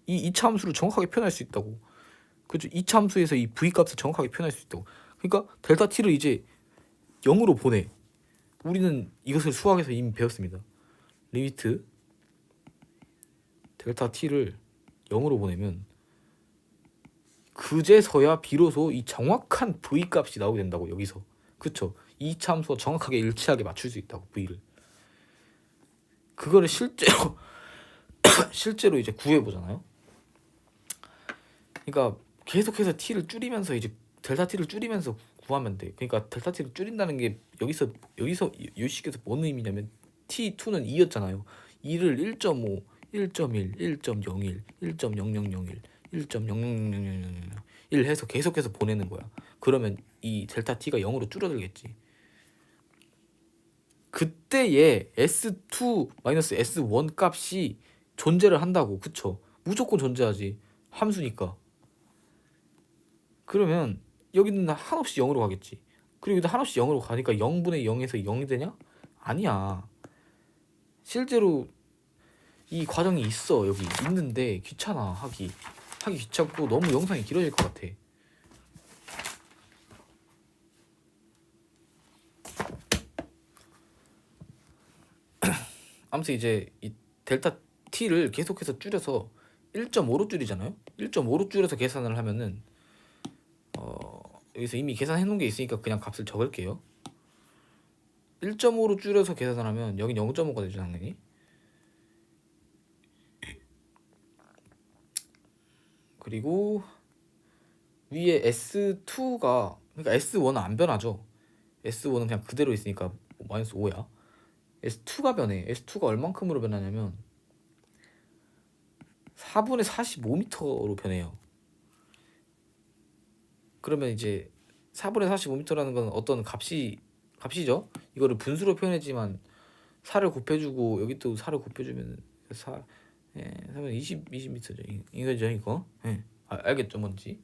이 2차 함수를 정확하게 표현할 수 있다고. 그렇죠. 2차 함수에서 이 v 값을 정확하게 표현할 수 있다고. 그러니까 델타 t를 이제 0으로 보내. 우리는 이것을 수학에서 이미 배웠습니다. 리미트 델타 t를 0으로 보내면 그제서야 비로소 이 정확한 v 값이 나오게 된다고. 여기서. 그쵸. 2차 함수와 정확하게 일치하게 맞출 수 있다고. v를. 그거를 실제로 이제 구해보잖아요. 그러니까 계속해서 t를 줄이면서 이제 델타 t를 줄이면서 구하면 돼. 그러니까 델타 t를 줄인다는 게 여기서 이 식에서 뭔 의미냐면 t2는 2였잖아요. 2를 1.5, 1.1, 1.01, 1.0001, 1.000001 해서 계속해서 보내는 거야. 그러면 이 델타 t가 0으로 줄어들겠지. 그때의 S2-S1 값이 존재를 한다고. 그쵸? 무조건 존재하지. 함수니까. 그러면 여기는 한없이 0으로 가겠지. 그리고 여기도 한없이 0으로 가니까 0분의 0에서 0이 되냐? 아니야. 실제로 이 과정이 있어. 여기 있는데 귀찮아. 하기 귀찮고 너무 영상이 길어질 것 같아. 아무튼 이제 이 델타 t를 계속해서 줄여서 1.5로 줄이잖아요. 1.5로 줄여서 계산을 하면은 여기서 이미 계산해 놓은 게 있으니까 그냥 값을 적을게요. 1.5로 줄여서 계산을 하면 여긴 0.5가 되죠, 당연히. 그리고 위에 S2가 그러니까 S1은 안 변하죠. S1은 그냥 그대로 있으니까 마이너스 5야. S2가 변해. S2가 얼만큼으로 변하냐면 4분의 45m로 변해요. 그러면 이제 4분의 45m라는 건 어떤 값이죠. 이거를 분수로 표현했지만 4를 곱해주고 여기 또 4를 곱해주면 4, 예, 3은 20m죠. 이거죠, 이거. 예, 알겠죠, 뭔지.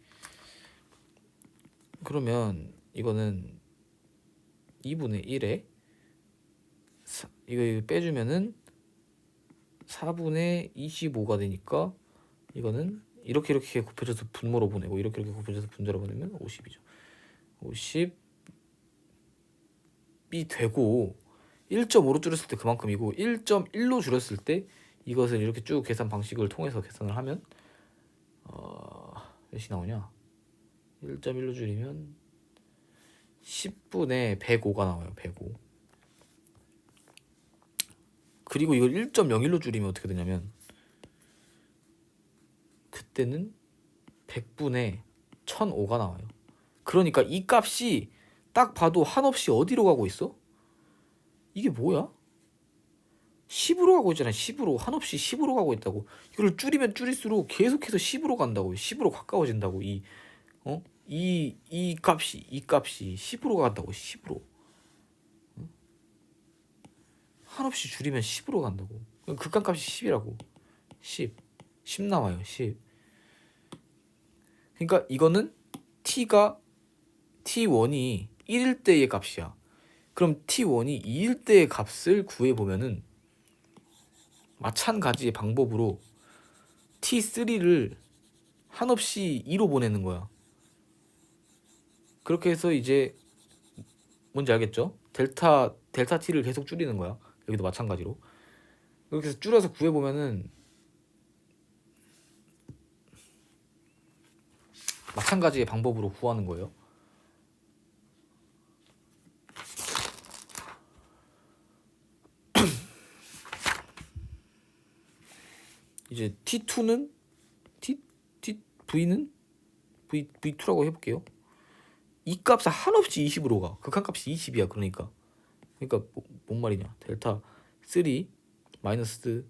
그러면 이거는 2분의 1에 이거 빼주면은 4분의 25가 되니까 이거는 이렇게 곱해져서 분모로 보내고 이렇게 곱해져서 분자로 보내면 50이죠. 50이 되고 1.5로 줄였을 때 그만큼이고 1.1로 줄였을 때 이것을 이렇게 쭉 계산 방식을 통해서 계산을 하면 몇이 나오냐? 1.1로 줄이면 10분의 105가 나와요. 105. 그리고 이걸 1.01로 줄이면 어떻게 되냐면 그때는 100분의 1005가 나와요. 그러니까 이 값이 딱 봐도 한없이 어디로 가고 있어? 이게 뭐야? 10으로 가고 있잖아. 10으로 한없이 10으로 가고 있다고. 이걸 줄이면 줄일수록 계속해서 10으로 간다고. 10으로 가까워진다고. 이 값이 10으로 간다고. 10으로. 한없이 줄이면 10으로 간다고. 극한값이 10이라고. 10 나와요. 10. 그러니까 이거는 T1이 1일 때의 값이야. 그럼 T1이 2일 때의 값을 구해보면은 마찬가지의 방법으로 T3를 한없이 2로 보내는 거야. 그렇게 해서 이제 뭔지 알겠죠? 델타 T를 계속 줄이는 거야. 여기도 마찬가지로. 그렇게 해서 줄여서 구해보면은 마찬가지의 방법으로 구하는 거예요. 이제 T2는 V는 V2라고 해볼게요. 이 값은 한없이 20으로 가. 극한값이 20이야. 그러니까 뭔 말이냐? 델타 3 마이너스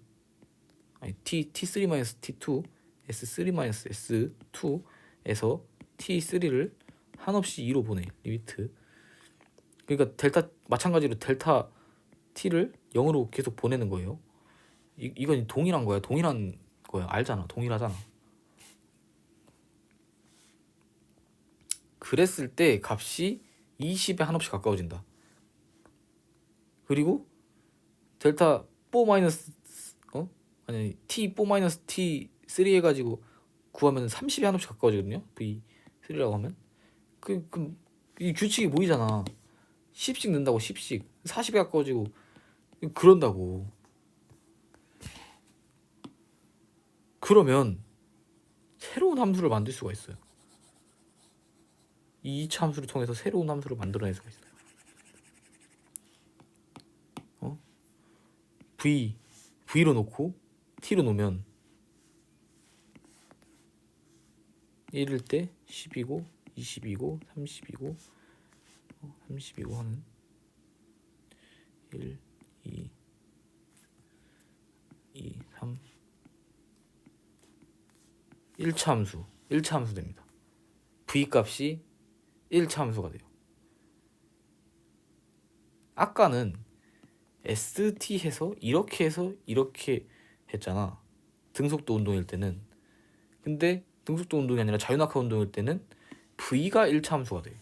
T3 마이너스 T2 S3 마이너스 S2에서 T3를 한없이 2로 보내. 리미트. 그러니까 마찬가지로 델타 T를 0으로 계속 보내는 거예요. 이건 동일한 거야. 알잖아. 동일하잖아. 그랬을 때 값이 20에 한없이 가까워진다. 그리고 델타 4 마이너스 T4 마이너스 T3 해가지고 구하면 30에 한없이 가까워지거든요. V3라고 하면 이 규칙이 보이잖아. 10씩 넣는다고 10씩 40에 가까워지고 그런다고. 그러면 새로운 함수를 만들 수가 있어요. 이 2차 함수를 통해서 새로운 함수를 만들어낼 수가 있어요. V로 놓고 T로 놓으면 1일 때 10이고 20이고 30이고 30이고 하는 1, 2, 3 1차 함수 됩니다. V 값이 1차 함수가 돼요. 아까는 ST 해서 이렇게 했잖아. 등속도 운동일 때는. 근데 등속도 운동이 아니라 자유낙하 운동일 때는 V가 1차 함수가 돼.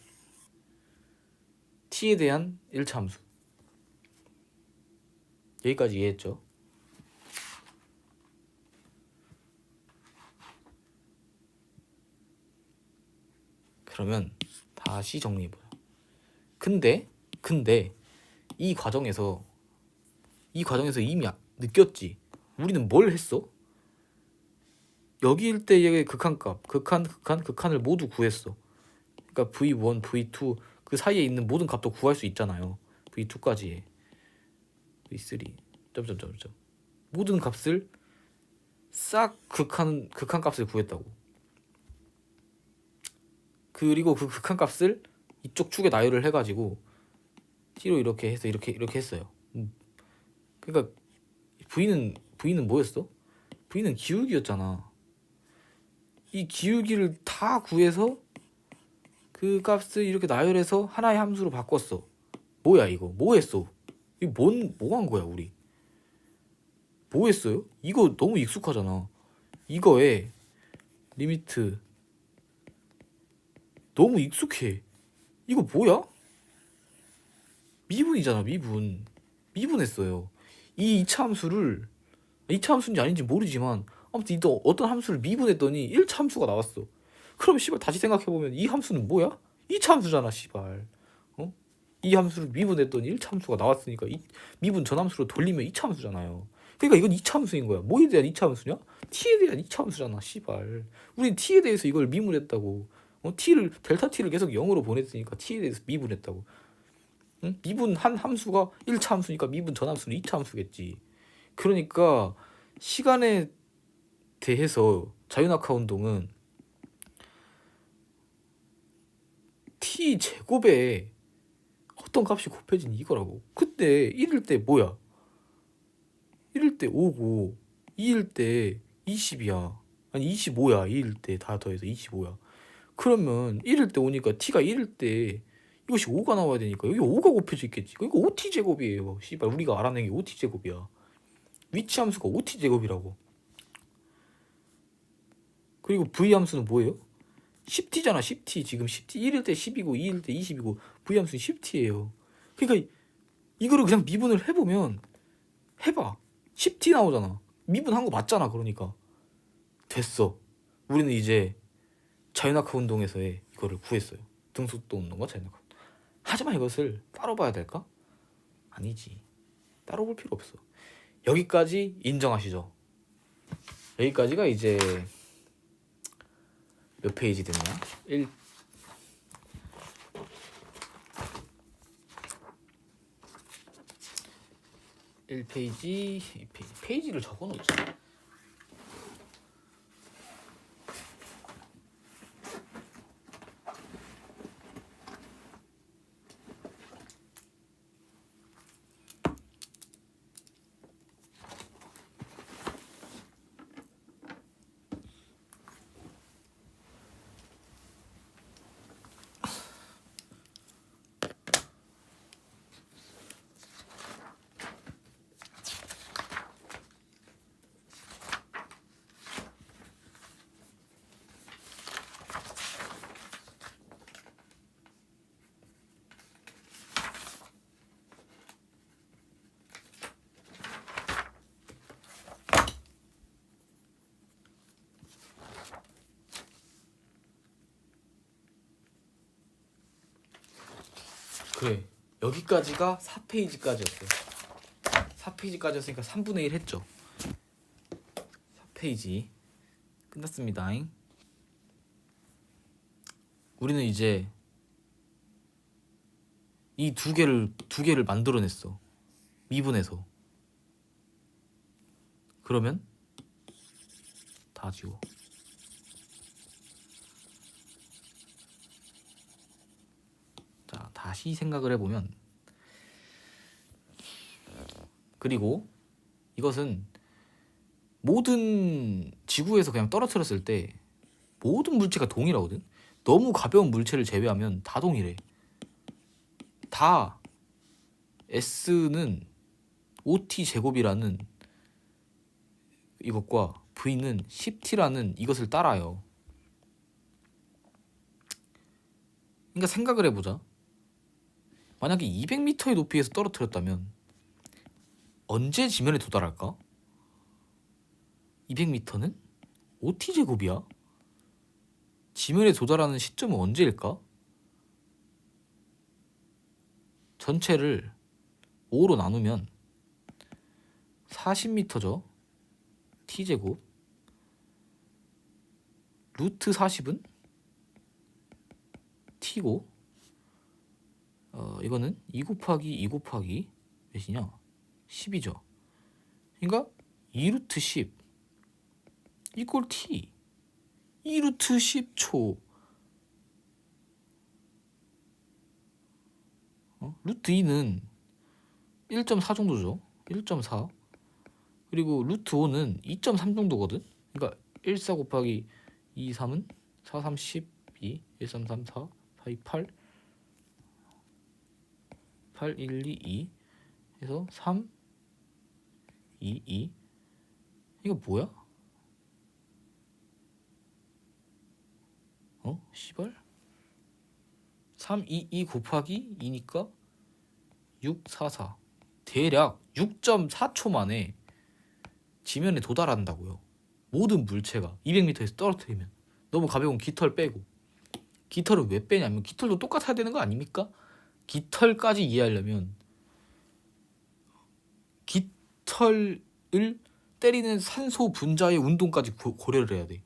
T에 대한 1차 함수. 여기까지 이해했죠? 그러면 다시 정리해보자. 근데 이 과정에서 이미 느꼈지. 우리는 뭘 했어? 여기일 때의 극한값, 극한을 모두 구했어. 그러니까 V1, V2 그 사이에 있는 모든 값도 구할 수 있잖아요. V2까지 V3 점점점점 모든 값을 싹 극한값을 구했다고. 그리고 그 극한값을 이쪽 축에 나열을 해가지고 t로 이렇게 해서 이렇게 했어요. 그러니까 V는 뭐였어? V는 기울기였잖아. 이 기울기를 다 구해서 그 값을 이렇게 나열해서 하나의 함수로 바꿨어. 뭐야 이거? 뭐 했어? 이거 뭐 한 거야 우리? 뭐 했어요? 이거 너무 익숙하잖아. 이거에 리미트 너무 익숙해. 이거 뭐야? 미분이잖아. 미분했어요. 이 2차 함수를 2차 함수인지 아닌지 모르지만 아무튼 또 어떤 함수를 미분했더니 1차 함수가 나왔어. 그럼 씨발 다시 생각해보면 이 함수는 뭐야? 2차 함수잖아 씨발. 어? 이 함수를 미분했더니 1차 함수가 나왔으니까 미분 전 함수로 돌리면 2차 함수잖아요. 그러니까 이건 2차 함수인 거야. 뭐에 대한 2차 함수냐? t에 대한 2차 함수잖아 씨발. 우린 t에 대해서 이걸 미분했다고. 델타 t를 계속 0으로 보냈으니까 t에 대해서 미분했다고. 응? 미분한 함수가 1차 함수니까 미분 전 함수는 2차 함수겠지. 그러니까 시간에 대해서 자유낙하 운동은 t 제곱에 어떤 값이 곱해진 이거라고. 그때 1일 때 뭐야? 1일 때 5고 2일 때 20이야. 아니 25야. 2일 때 다 더해서 25야. 그러면 1일 때 오니까 t가 1일 때 이것이 5가 나와야 되니까 여기 5가 곱해져 있겠지. 그러니까 5t 제곱이에요. 씨발 우리가 알아낸 게 5t 제곱이야. 위치 함수가 5t 제곱이라고. 그리고 v 함수는 뭐예요? 10t잖아. 10t. 지금 10t 1일 때 10이고 2일 때 20이고 v 함수는 10t예요. 그러니까 이거를 그냥 미분을 해보면 해봐. 10t 나오잖아. 미분한 거 맞잖아. 그러니까 됐어. 우리는 이제 자유낙하 운동에서의 이거를 구했어요. 등속도 운동과 자유낙하 운동. 하지만 이것을 따로 봐야 될까? 아니지. 따로 볼 필요 없어. 여기까지 인정하시죠? 여기까지가 이제 몇 페이지 됐냐? 1페이지, 2페이지. 페이지를 적어놓자. 그래. 여기까지가 4페이지까지였어요. 4페이지까지였으니까 3분의 1 했죠. 4페이지 끝났습니다. 우리는 이제 이 두 개를 만들어냈어. 미분해서. 그러면 다 지워. 자, 다시 생각을 해보면, 그리고 이것은 모든 지구에서 그냥 떨어뜨렸을 때 모든 물체가 동일하거든. 너무 가벼운 물체를 제외하면 다 동일해. 다 S는 5t 제곱이라는 이것과 V는 10t라는 이것을 따라요. 그러니까 생각을 해보자. 만약에 200m의 높이에서 떨어뜨렸다면 언제 지면에 도달할까? 200m는 OT제곱이야? 지면에 도달하는 시점은 언제일까? 전체를 5로 나누면 40m죠. t제곱 루트 40은 t고 이거는 2 곱하기 2 곱하기 몇이냐? 10이죠. 그러니까 2루트 10 이꼴 t 2루트 10초 루트 2는 1.4 정도죠. 1.4 그리고 루트 5는 2.3 정도거든. 그러니까 14 곱하기 2, 3은 4, 3, 12 1, 3, 3, 4, 4, 2, 8 8, 1, 2, 2 해서 3, 2, 2 이거 뭐야? 씨발 3, 2, 2 곱하기 2니까 6, 4, 4 대략 6.4초 만에 지면에 도달한다고요. 모든 물체가 200m에서 떨어뜨리면 너무 가벼운 깃털 빼고. 깃털을 왜 빼냐면 깃털도 똑같아야 되는 거 아닙니까? 깃털까지 이해하려면 깃털을 때리는 산소 분자의 운동까지 고려를 해야 돼.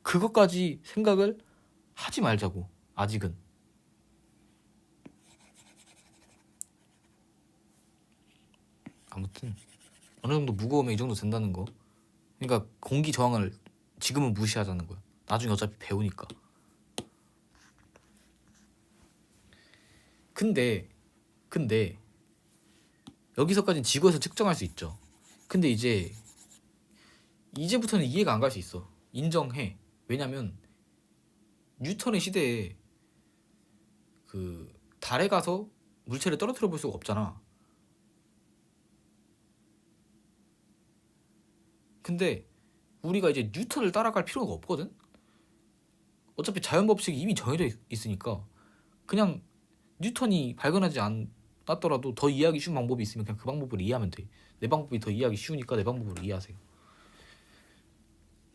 그것까지 생각을 하지 말자고. 아직은. 아무튼 어느 정도 무거우면 이 정도 된다는 거. 그러니까 공기 저항을 지금은 무시하자는 거야. 나중에 어차피 배우니까. 근데 여기서까지는 지구에서 측정할 수 있죠. 근데 이제부터는 이해가 안 갈 수 있어. 인정해. 왜냐면 뉴턴의 시대에 그 달에 가서 물체를 떨어뜨려 볼 수가 없잖아. 근데 우리가 이제 뉴턴을 따라갈 필요가 없거든. 어차피 자연 법칙이 이미 정해져 있으니까 그냥 뉴턴이 발견하지 않았더라도 더 이해하기 쉬운 방법이 있으면 그냥 그 방법을 이해하면 돼. 내 방법이 더 이해하기 쉬우니까 내 방법으로 이해하세요.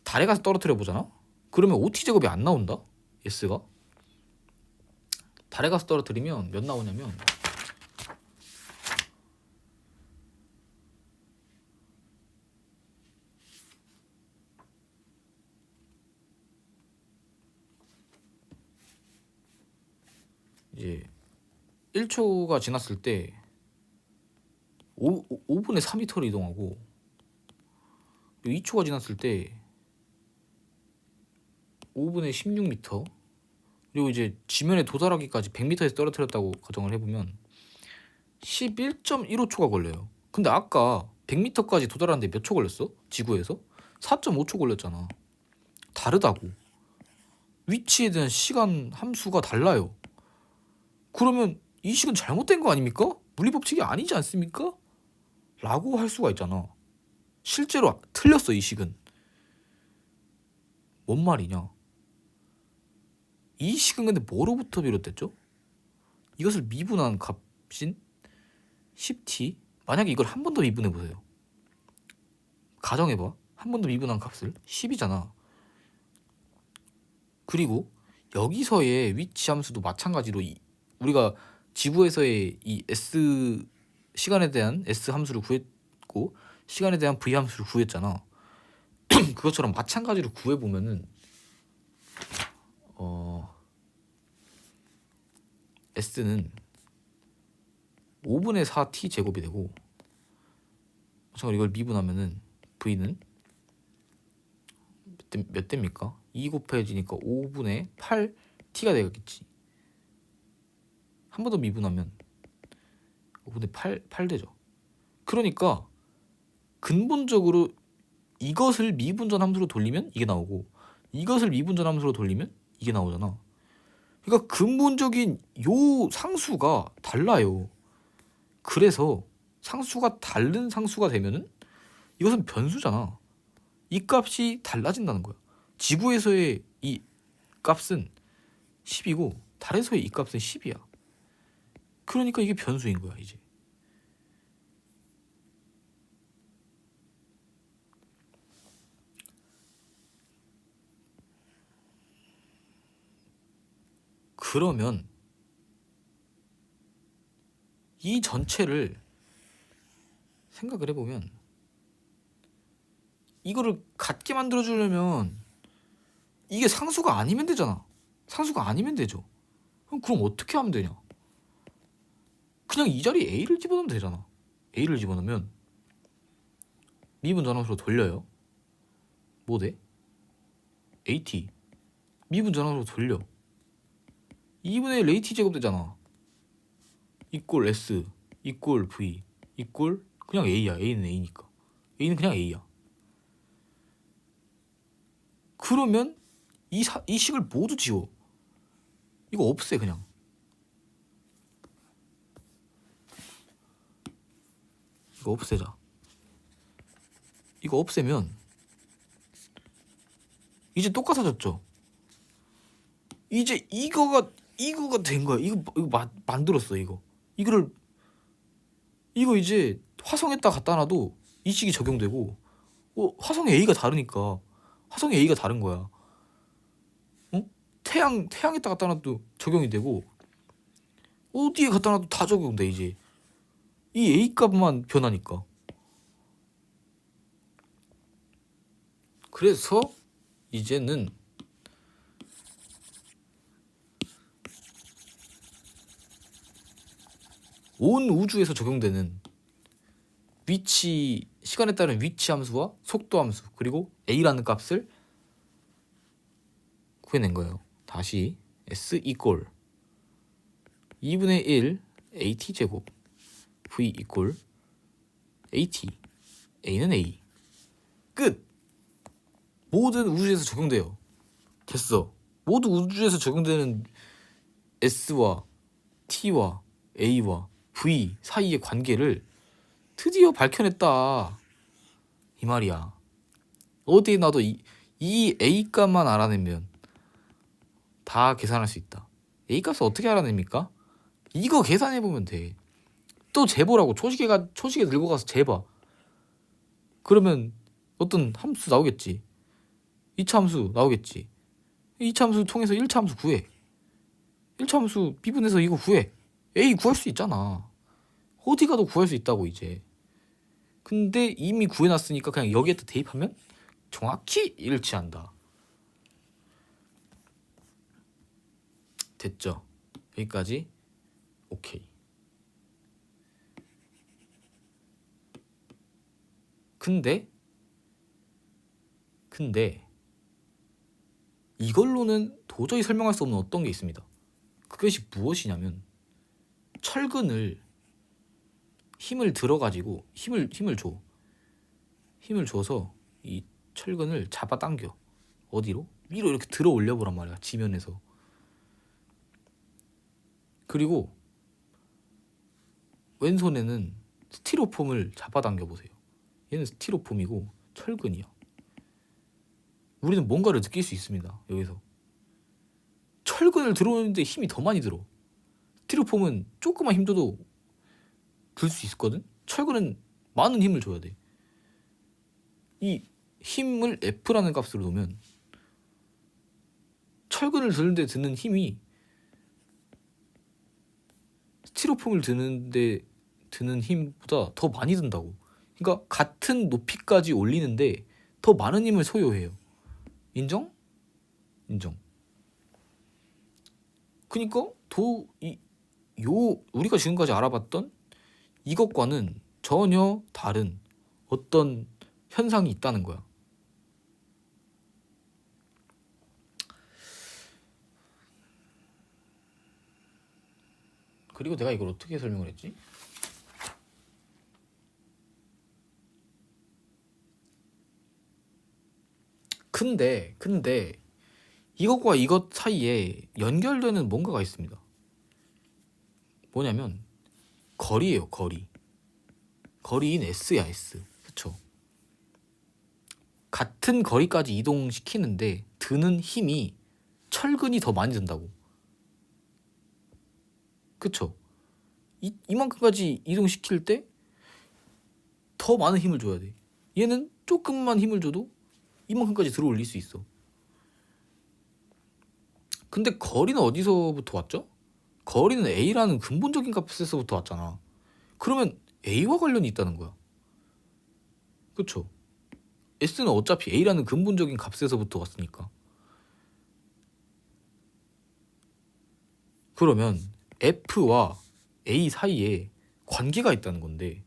달에 가서 떨어뜨려 보잖아. 그러면 OT 제곱이 안 나온다. S가 달에 가서 떨어뜨리면 몇 나오냐면 이제 1초가 지났을 때 5분의 4m를 이동하고 2초가 지났을 때 5분의 16m 그리고 이제 지면에 도달하기까지 100m에서 떨어뜨렸다고 가정을 해보면 11.15초가 걸려요. 근데 아까 100m까지 도달하는데 몇 초 걸렸어? 지구에서? 4.5초 걸렸잖아. 다르다고. 위치에 대한 시간 함수가 달라요. 그러면 이 식은 잘못된 거 아닙니까? 물리법칙이 아니지 않습니까? 라고 할 수가 있잖아. 실제로 틀렸어. 이 식은. 뭔 말이냐? 이 식은 근데 뭐로부터 비롯됐죠? 이것을 미분한 값인 10t 만약에 이걸 한 번 더 미분해보세요. 가정해봐. 한 번 더 미분한 값을 10이잖아. 그리고 여기서의 위치 함수도 마찬가지로 우리가 지구에서의 이 S 시간에 대한 S 함수를 구했고 시간에 대한 V 함수를 구했잖아. 그것처럼 마찬가지로 구해보면은 S는 5분의 4t 제곱이 되고 마찬가지로 이걸 미분하면은 V는 몇 대입니까? 2 곱해지니까 5분의 8t가 되겠지. 한 번 더 미분하면 5분의 8 되죠. 그러니까 근본적으로 이것을 미분전 함수로 돌리면 이게 나오고 이것을 미분전 함수로 돌리면 이게 나오잖아. 그러니까 근본적인 요 상수가 달라요. 그래서 상수가 다른 상수가 되면은 이것은 변수잖아. 이 값이 달라진다는 거야. 지구에서의 이 값은 10이고 달에서의 이 값은 10이야. 그러니까 이게 변수인 거야 이제. 그러면 이 전체를 생각을 해보면 이거를 같게 만들어주려면 이게 상수가 아니면 되잖아. 상수가 아니면 되죠. 그럼 어떻게 하면 되냐? 그냥 이 자리에 A를 집어넣으면 되잖아. A를 집어넣으면 미분 전함수로 돌려요. 뭐 돼? AT. 미분 전함수로 돌려. 2분의 1 AT 제곱 되잖아. 이꼴 S 이꼴 V 이꼴 그냥 A야. A는 A니까. A는 그냥 A야. 그러면 이 식을 모두 지워. 이거 없애 그냥. 이거 없애자. 이거 없애면 이제 똑같아졌죠. 이제 이거가 된 거야. 이거 만들었어. 이거 이제 화성에다 갖다 놔도 이 식이 적용되고 화성의 A가 다르니까 화성의 A가 다른 거야. 태양에다 갖다 놔도 적용이 되고 어디에 갖다 놔도 다 적용돼. 이제 이 A 값만 변하니까. 그래서 이제는 온 우주에서 적용되는 시간에 따른 위치 함수와 속도 함수 그리고 A라는 값을 구해낸 거예요. 다시 S 이꼴 2분의 1 AT 제곱 V 이꼴 AT A는 A 끝. 모든 우주에서 적용돼요. 됐어. 모두 우주에서 적용되는 S와 T와 A와 V 사이의 관계를 드디어 밝혀냈다 이 말이야. 어디에 놔도 이 A 값만 알아내면 다 계산할 수 있다. A 값을 어떻게 알아냅니까? 이거 계산해보면 돼. 또 재보라고. 초시계 들고 가서 재봐. 그러면 어떤 함수 나오겠지. 2차 함수 나오겠지. 2차 함수 통해서 1차 함수 구해. 1차 함수 미분해서 이거 구해. A 구할 수 있잖아. 어디 가도 구할 수 있다고 이제. 근데 이미 구해놨으니까 그냥 여기에다 대입하면 정확히 일치한다. 됐죠? 여기까지 오케이. 근데 이걸로는 도저히 설명할 수 없는 어떤 게 있습니다. 그것이 무엇이냐면 철근을 힘을 들어가지고 힘을 줘서 이 철근을 잡아당겨. 어디로? 위로 이렇게 들어 올려보란 말이야. 지면에서. 그리고 왼손에는 스티로폼을 잡아당겨 보세요. 얘는 스티로폼이고 철근이야. 우리는 뭔가를 느낄 수 있습니다. 여기서 철근을 들어오는데 힘이 더 많이 들어. 스티로폼은 조금만 힘 줘도 들 수 있거든. 철근은 많은 힘을 줘야 돼. 이 힘을 F라는 값으로 놓으면 철근을 드는데 드는 힘이 스티로폼을 드는데 드는 힘보다 더 많이 든다고. 그러니까 같은 높이까지 올리는데 더 많은 힘을 소요해요. 인정? 인정. 그러니까 우리가 지금까지 알아봤던 이것과는 전혀 다른 어떤 현상이 있다는 거야. 그리고 내가 이걸 어떻게 설명을 했지? 근데 이것과 이것 사이에 연결되는 뭔가가 있습니다. 뭐냐면 거리예요. 거리인 S야. S. 그쵸? 같은 거리까지 이동시키는데 드는 힘이 철근이 더 많이 든다고. 그쵸? 이만큼까지 이동시킬 때 더 많은 힘을 줘야 돼. 얘는 조금만 힘을 줘도 이만큼까지 들어 올릴 수 있어. 근데 거리는 어디서부터 왔죠? 거리는 A라는 근본적인 값에서부터 왔잖아. 그러면 A와 관련이 있다는 거야. 그쵸? S는 어차피 A라는 근본적인 값에서부터 왔으니까. 그러면 F와 A 사이에 관계가 있다는 건데,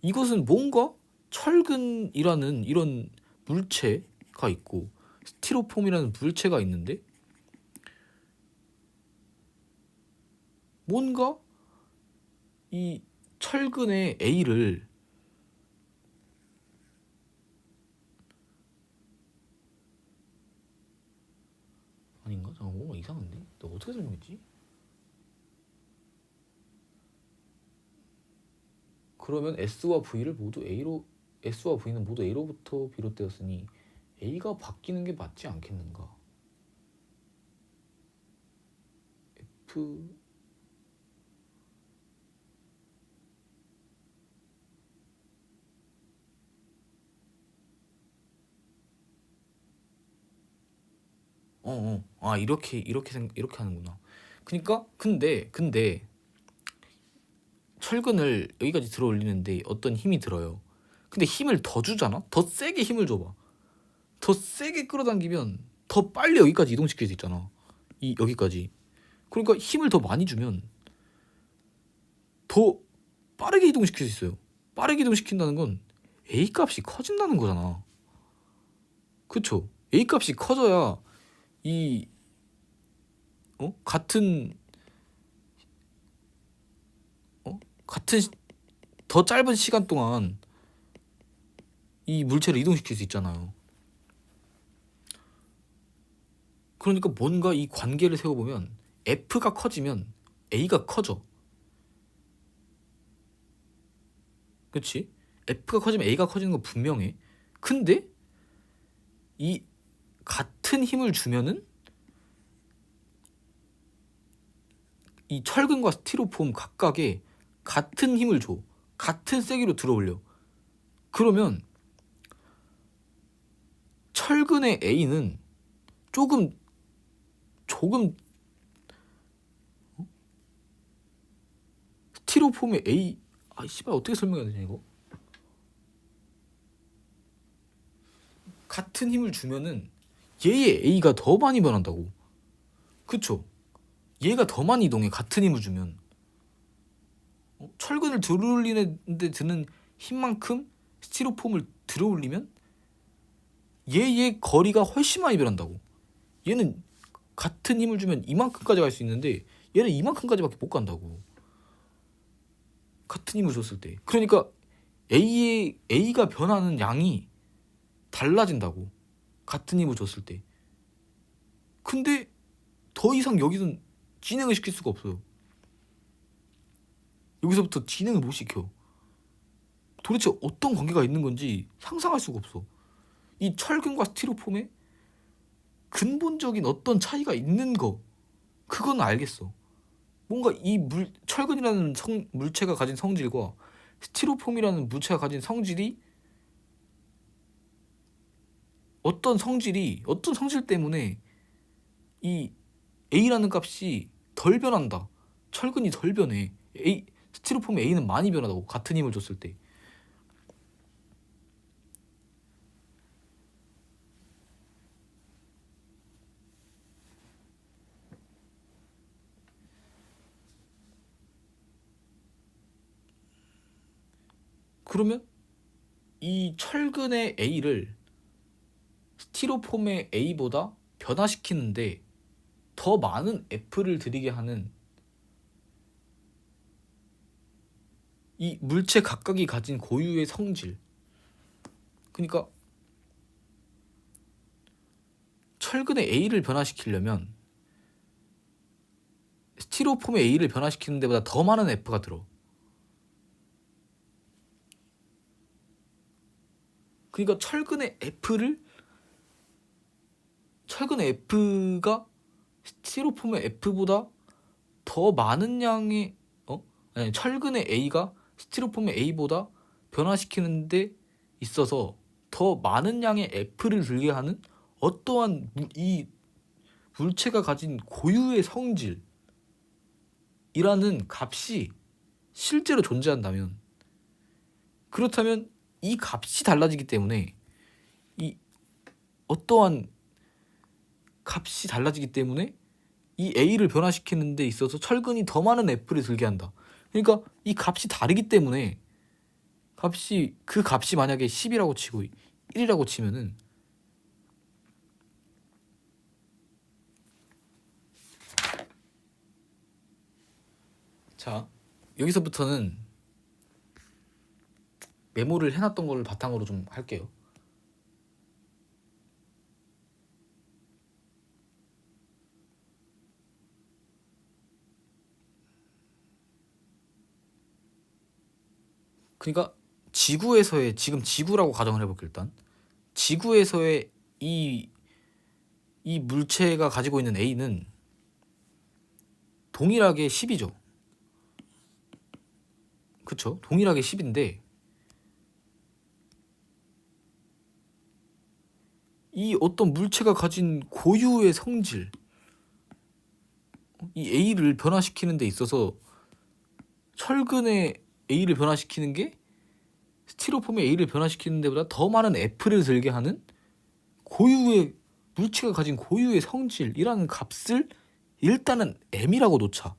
이것은 뭔가 철근이라는 이런 물체가 있고 스티로폼이라는 물체가 있는데, 뭔가 이 철근의 A를 아닌가? 잠깐 뭔가 이상한데? 너 어떻게 설명했지? 그러면 S와 V를 모두 A로 S와 V는 모두 A로부터 비롯되었으니 A가 바뀌는 게 맞지 않겠는가? F 아, 이렇게 하는구나. 그러니까 근데 철근을 여기까지 들어 올리는데 어떤 힘이 들어요. 근데 힘을 더 주잖아? 더 세게 힘을 줘봐. 더 세게 끌어당기면 더 빨리 여기까지 이동시킬 수 있잖아. 여기까지. 그러니까 힘을 더 많이 주면 더 빠르게 이동시킬 수 있어요. 빠르게 이동시킨다는 건 A 값이 커진다는 거잖아. 그쵸? A 값이 커져야 이 같은 같은 더 짧은 시간 동안 이 물체를 이동시킬 수 있잖아요. 그러니까 뭔가 이 관계를 세워보면 F가 커지면 A가 커져. 그치? F가 커지면 A가 커지는 건 분명해. 근데 이 같은 힘을 주면은 이 철근과 스티로폼 각각에 같은 힘을 줘. 같은 세기로 들어올려. 그러면 철근의 A는 조금 스티로폼의 A 씨발 어떻게 설명해야 되냐 이거? 같은 힘을 주면은 얘의 A가 더 많이 변한다고. 그쵸? 얘가 더 많이 이동해. 같은 힘을 주면. 철근을 들어올리는데 드는 힘만큼 스티로폼을 들어올리면 얘의 거리가 훨씬 많이 변한다고. 얘는 같은 힘을 주면 이만큼까지 갈 수 있는데 얘는 이만큼까지밖에 못 간다고. 같은 힘을 줬을 때. 그러니까 A가 변하는 양이 달라진다고. 같은 힘을 줬을 때. 근데 더 이상 여기는 진행을 시킬 수가 없어요. 여기서부터 진행을 못 시켜. 도대체 어떤 관계가 있는 건지 상상할 수가 없어. 이 철근과 스티로폼에 근본적인 어떤 차이가 있는 거, 그건 알겠어. 뭔가 철근이라는 물체가 가진 성질과 스티로폼이라는 물체가 가진 성질이 어떤 성질 때문에 이 A라는 값이 덜 변한다. 철근이 덜 변해. 스티로폼의 A는 많이 변하다고. 같은 힘을 줬을 때. 그러면 이 철근의 A를 스티로폼의 A보다 변화시키는데 더 많은 F를 들이게 하는 이 물체 각각이 가진 고유의 성질. 그러니까 철근의 A를 변화시키려면 스티로폼의 A를 변화시키는 데보다 더 많은 F가 들어. 그러니까 철근의 F가 스티로폼의 F보다 더 많은 양의 아니, 철근의 A가 스티로폼의 A보다 변화시키는 데 있어서 더 많은 양의 F를 들게 하는 어떠한 이 물체가 가진 고유의 성질이라는 값이 실제로 존재한다면, 그렇다면 이 값이 달라지기 때문에 이 어떠한 값이 달라지기 때문에 이 A를 변화시키는 데 있어서 철근이 더 많은 F를 들게 한다. 그러니까 이 값이 다르기 때문에 그 값이 만약에 10이라고 치고 1이라고 치면은 자, 여기서부터는 메모를 해놨던 걸 바탕으로 좀 할게요. 그러니까 지구에서의, 지금 지구라고 가정을 해볼게요. 일단 지구에서의 이 물체가 가지고 있는 A는 동일하게 10이죠. 그쵸? 동일하게 10인데 이 어떤 물체가 가진 고유의 성질, 이 A를 변화시키는 데 있어서 철근의 A를 변화시키는 게 스티로폼의 A를 변화시키는 데보다 더 많은 F를 들게 하는 고유의 물체가 가진 고유의 성질이라는 값을 일단은 M이라고 놓자.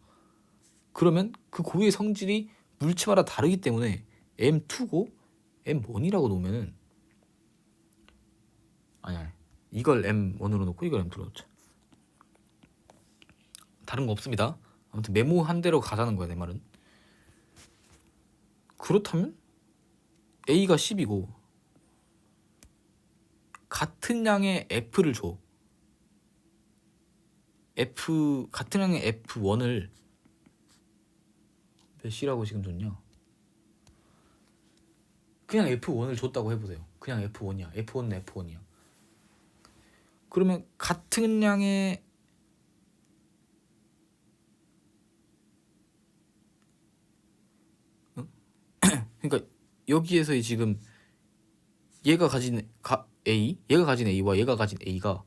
그러면 그 고유의 성질이 물체마다 다르기 때문에 M2고 M1이라고 놓으면은 아니야, 이걸 M1으로 놓고 이걸 M2로 놓자. 다른 거 없습니다. 아무튼 메모한 대로 가자는 거야, 내 말은. 그렇다면 A가 10이고 같은 양의 F를 줘. 같은 양의 F1을 몇이라고 지금 줬냐? 그냥 F1을 줬다고 해보세요. 그냥 F1이야. F1은 F1이야. 그러면 같은 양의 그러니까 여기에서의 지금 얘가 가진 A와 얘가 가진 A가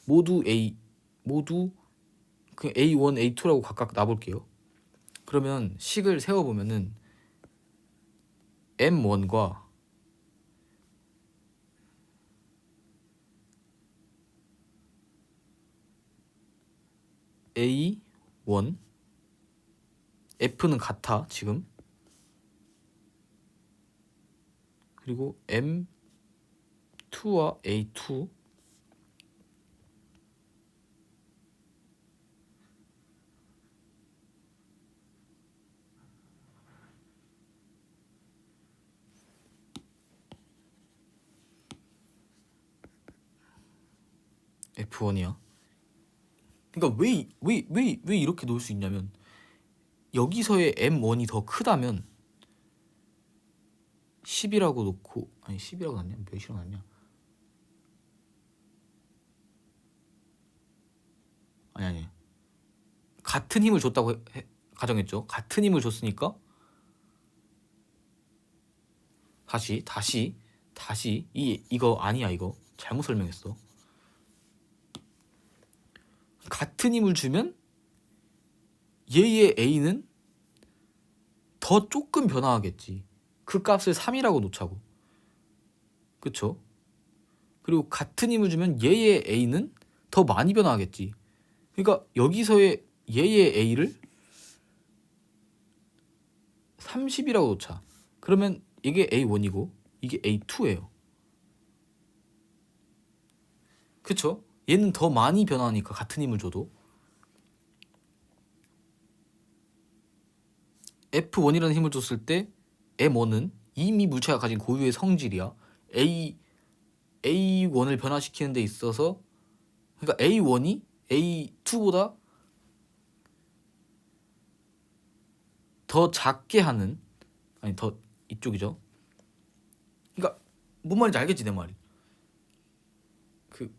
모두 그 A1, A2라고 각각 놔볼게요. 그러면 식을 세워보면은 M1과 A1, F는 같아 지금. 그리고 M2와 A2 F1이야. 그러니까 왜 이렇게 놓을 수 있냐면 여기서의 M1이 더 크다면 10이라고 놓고, 아니 10이라고 놨냐? 몇이라고 놨냐? 아니 같은 힘을 줬다고 가정했죠. 같은 힘을 줬으니까 다시 이거 아니야. 이거 잘못 설명했어. 같은 힘을 주면 얘의 A는 더 조금 변화하겠지. 그 값을 3이라고 놓자고. 그쵸? 그리고 같은 힘을 주면 얘의 A는 더 많이 변화하겠지. 그러니까 여기서의 얘의 A를 30이라고 놓자. 그러면 이게 A1이고 이게 A2예요. 그쵸? 얘는 더 많이 변화하니까 같은 힘을 줘도. F1이라는 힘을 줬을 때 M1은 이미 물체가 가진 고유의 성질이야. A1을 변화시키는 데 있어서, 그러니까 A1이 A2보다 더 작게 하는, 아니 더 이쪽이죠. 그러니까 뭔 말인지 알겠지 내 말이. 그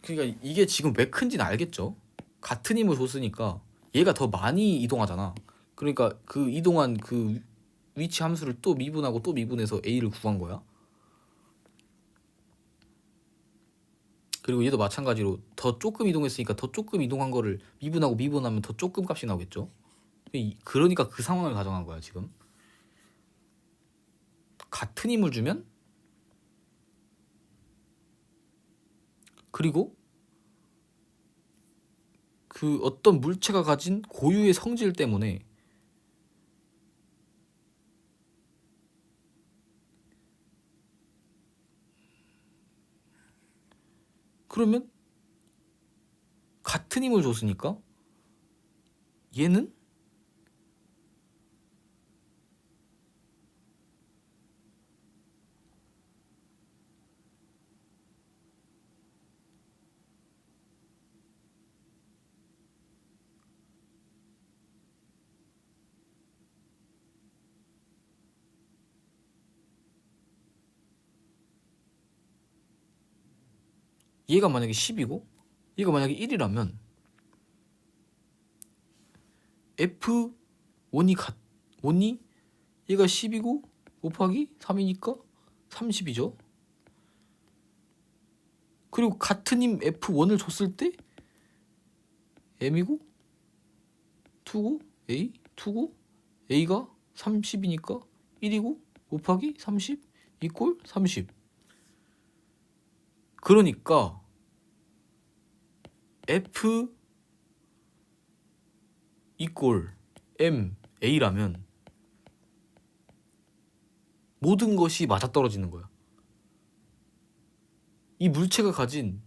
그러니까 이게 지금 왜 큰지는 알겠죠? 같은 힘을 줬으니까 얘가 더 많이 이동하잖아. 그러니까 그 이동한 그 위치 함수를 또 미분하고 또 미분해서 a를 구한 거야. 그리고 얘도 마찬가지로 더 조금 이동했으니까 더 조금 이동한 거를 미분하고 미분하면 더 조금 값이 나오겠죠. 그러니까 그 상황을 가정한 거야 지금. 같은 힘을 주면, 그리고 그 어떤 물체가 가진 고유의 성질 때문에 그러면 같은 힘을 줬으니까 얘는 얘가 만약에 10이고 얘가 만약에 1이라면 F1이 원이 얘가 10이고 곱하기 3이니까 30이죠. 그리고 같은 힘 F1을 줬을 때 M이고 2고 A 2고 A가 30이니까 1이고 곱하기 30 이꼴 30. 그러니까 F 이꼴 M A라면 모든 것이 맞아떨어지는 거야. 이 물체가 가진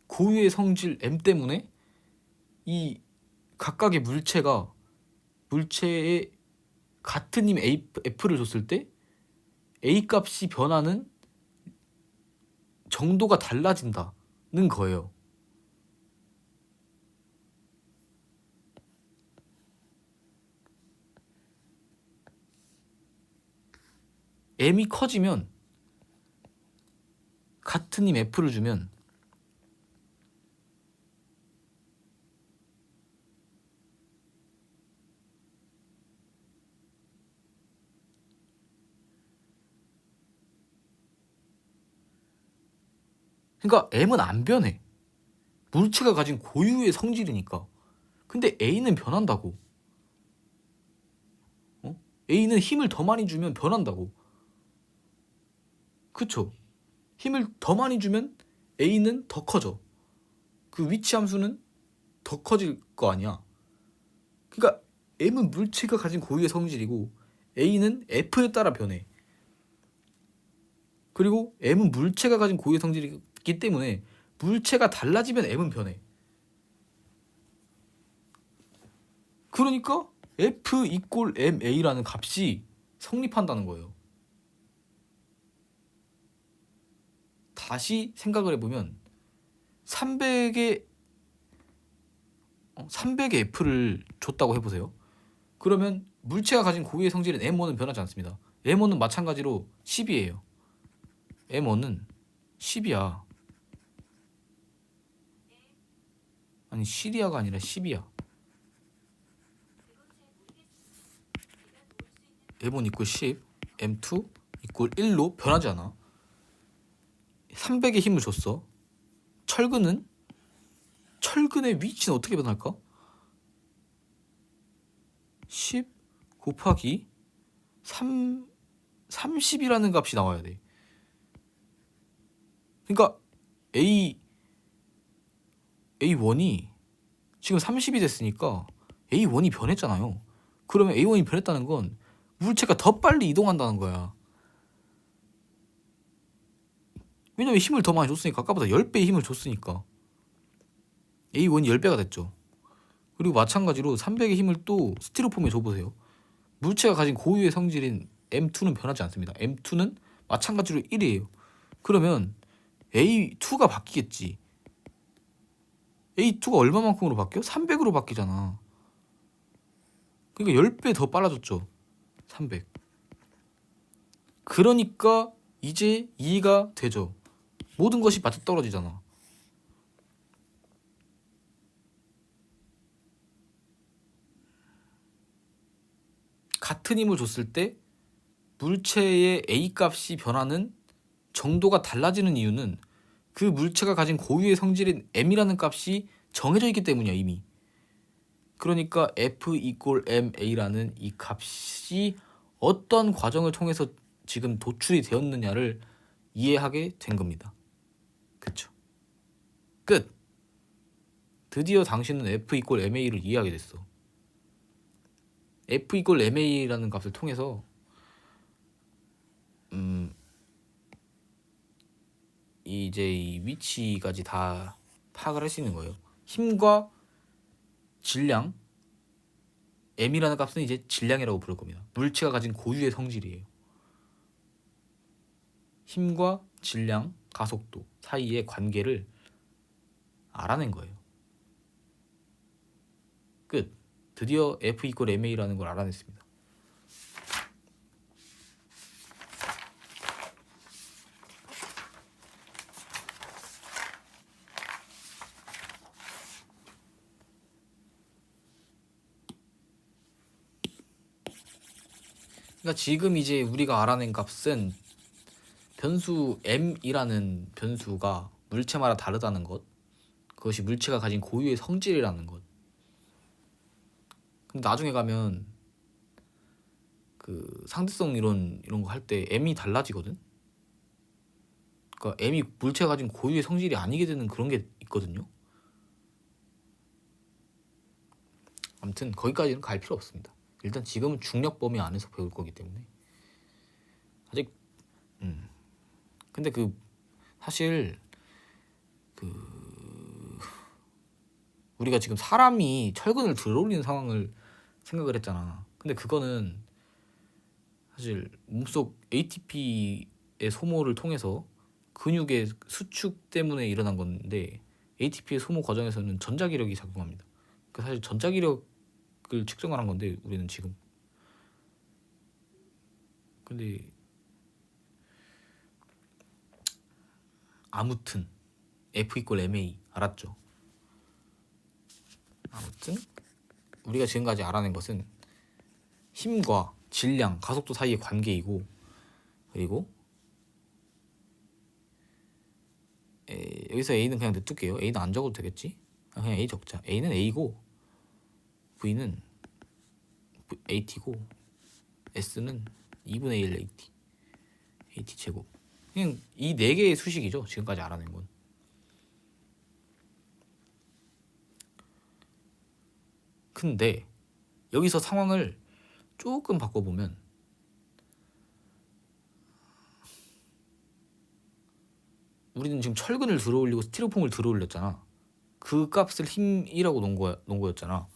고유의 성질 M 때문에 이 각각의 물체의 같은 힘 F를 줬을 때 A 값이 변하는 정도가 달라진다는 거예요. M이 커지면 같은 힘 F를 주면 그러니까 M은 안 변해. 물체가 가진 고유의 성질이니까. 근데 A는 변한다고. A는 힘을 더 많이 주면 변한다고. 그쵸? 힘을 더 많이 주면 A는 더 커져. 그 위치 함수는 더 커질 거 아니야. 그러니까 M은 물체가 가진 고유의 성질이고 A는 F에 따라 변해. 그리고 M은 물체가 가진 고유의 성질이기 때문에 물체가 달라지면 M은 변해. 그러니까 F 이꼴 MA라는 값이 성립한다는 거예요. 다시 생각을 해보면 300의 F를 줬다고 해보세요. 그러면 물체가 가진 고유의 성질은 M1은 변하지 않습니다. M1은 마찬가지로 10이에요. M1은 10이야. 아니 시리아가 아니라 10이야. M1 이꼴 10, M2 이꼴 1로 변하지 않아. 300의 힘을 줬어. 철근의 위치는 어떻게 변할까? 10 곱하기 30이라는 값이 나와야 돼. 그러니까 A1이 지금 30이 됐으니까 A1이 변했잖아요. 그러면 A1이 변했다는 건 물체가 더 빨리 이동한다는 거야. 왜냐면 힘을 더 많이 줬으니까. 아까보다 10배의 힘을 줬으니까 A1이 10배가 됐죠. 그리고 마찬가지로 300의 힘을 또 스티로폼에 줘보세요. 물체가 가진 고유의 성질인 M2는 변하지 않습니다. M2는 마찬가지로 1이에요. 그러면 A2가 바뀌겠지. A2가 얼마만큼으로 바뀌어? 300으로 바뀌잖아. 그러니까 10배 더 빨라졌죠. 300. 그러니까 이제 이해가 되죠. 모든 것이 맞아떨어지잖아. 같은 힘을 줬을 때 물체의 A 값이 변하는 정도가 달라지는 이유는 그 물체가 가진 고유의 성질인 m이라는 값이 정해져 있기 때문이야 이미. 그러니까 F equal ma라는 이 값이 어떤 과정을 통해서 지금 도출이 되었느냐를 이해하게 된 겁니다. 그쵸? 끝! 드디어 당신은 F equal ma를 이해하게 됐어. F equal ma라는 값을 통해서 이제 이 위치까지 다 파악을 할 수 있는 거예요. 힘과 질량, m이라는 값은 이제 질량이라고 부를 겁니다. 물체가 가진 고유의 성질이에요. 힘과 질량, 가속도 사이의 관계를 알아낸 거예요. 끝. 드디어 F equal ma라는 걸 알아냈습니다. 그러니까 지금 이제 우리가 알아낸 값은 변수 m이라는 변수가 물체마다 다르다는 것, 그것이 물체가 가진 고유의 성질이라는 것. 근데 나중에 가면 그 상대성 이론 이런 거 할 때 m이 달라지거든. 그러니까 m이 물체가 가진 고유의 성질이 아니게 되는 그런 게 있거든요. 아무튼 거기까지는 갈 필요 없습니다. 일단 지금은 중력 범위 안에서 배울 거기 때문에 아직 근데 그 사실 그 우리가 지금 사람이 철근을 들어올리는 상황을 생각을 했잖아. 근데 그거는 사실 몸속 ATP의 소모를 통해서 근육의 수축 때문에 일어난 건데 ATP의 소모 과정에서는 전자기력이 작용합니다. 그 사실 전자기력을 측정을 한 건데 우리는 지금 근데 아무튼 F equal ma 알았죠? 아무튼 우리가 지금까지 알아낸 것은 힘과 질량, 가속도 사이의 관계이고 그리고 여기서 A는 그냥 냅둘게요. A는 안 적어도 되겠지? 그냥 A 적자. A는 A고 V는 AT고 S는 2분의 1 AT AT 제곱. 그냥 이 네 개의 수식이죠. 지금까지 알아낸 건. 근데 여기서 상황을 조금 바꿔보면 우리는 지금 철근을 들어올리고 스티로폼을 들어올렸잖아. 그 값을 힘이라고 놓은 거였잖아.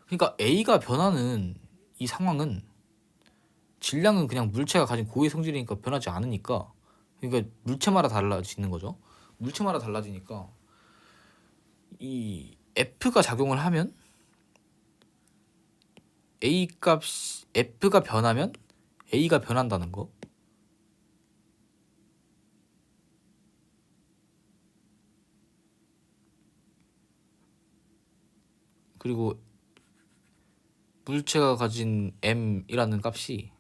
그러니까 A가 변하는 이 상황은 질량은 그냥 물체가 가진 고유의 성질이니까 변하지 않으니까 그러니까 물체마다 달라지는 거죠. 물체마다 달라지니까 이 F가 작용을 하면 A 값 F가 변하면 A가 변한다는 거. 그리고 물체가 가진 m이라는 값이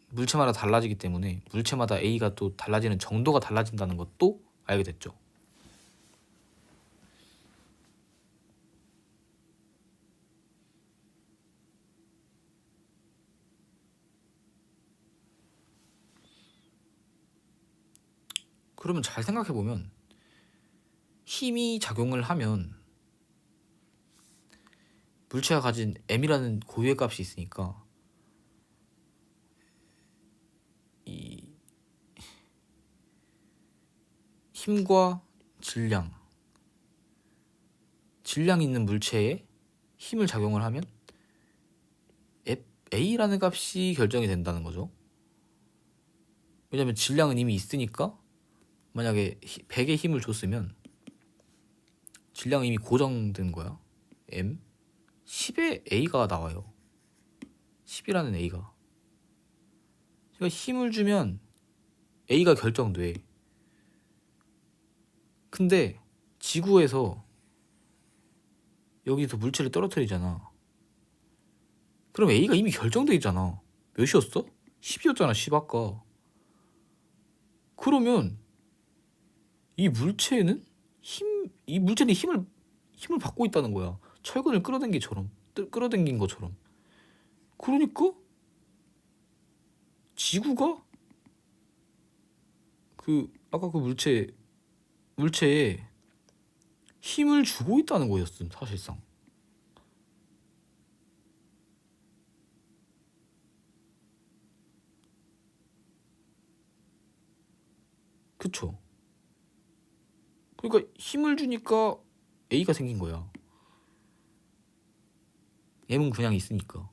물체마다 달라지기 때문에 물체마다 A가 또 달라지는 정도가 달라진다는 것도 알게 됐죠. 그러면 잘 생각해보면 힘이 작용을 하면 물체가 가진 m이라는 고유의 값이 있으니까 이 힘과 질량 있는 물체에 힘을 작용을 하면 A라는 값이 결정이 된다는 거죠. 왜냐면 질량은 이미 있으니까 만약에 100의 힘을 줬으면 질량이 이미 고정된 거야. M 10의 A가 나와요. 10이라는 A가. 그러니까 힘을 주면 A가 결정돼. 근데 지구에서 여기서 물체를 떨어뜨리잖아. 그럼 A가 이미 결정돼 있잖아. 몇이었어? 10이었잖아. 10 아까. 그러면 이 물체는 힘을 받고 있다는 거야. 철근을 끌어당긴 것처럼. 그러니까 지구가 아까 그 물체에 힘을 주고 있다는 거였음, 사실상. 그쵸? 그러니까 힘을 주니까 A가 생긴 거야. M은 그냥 있으니까.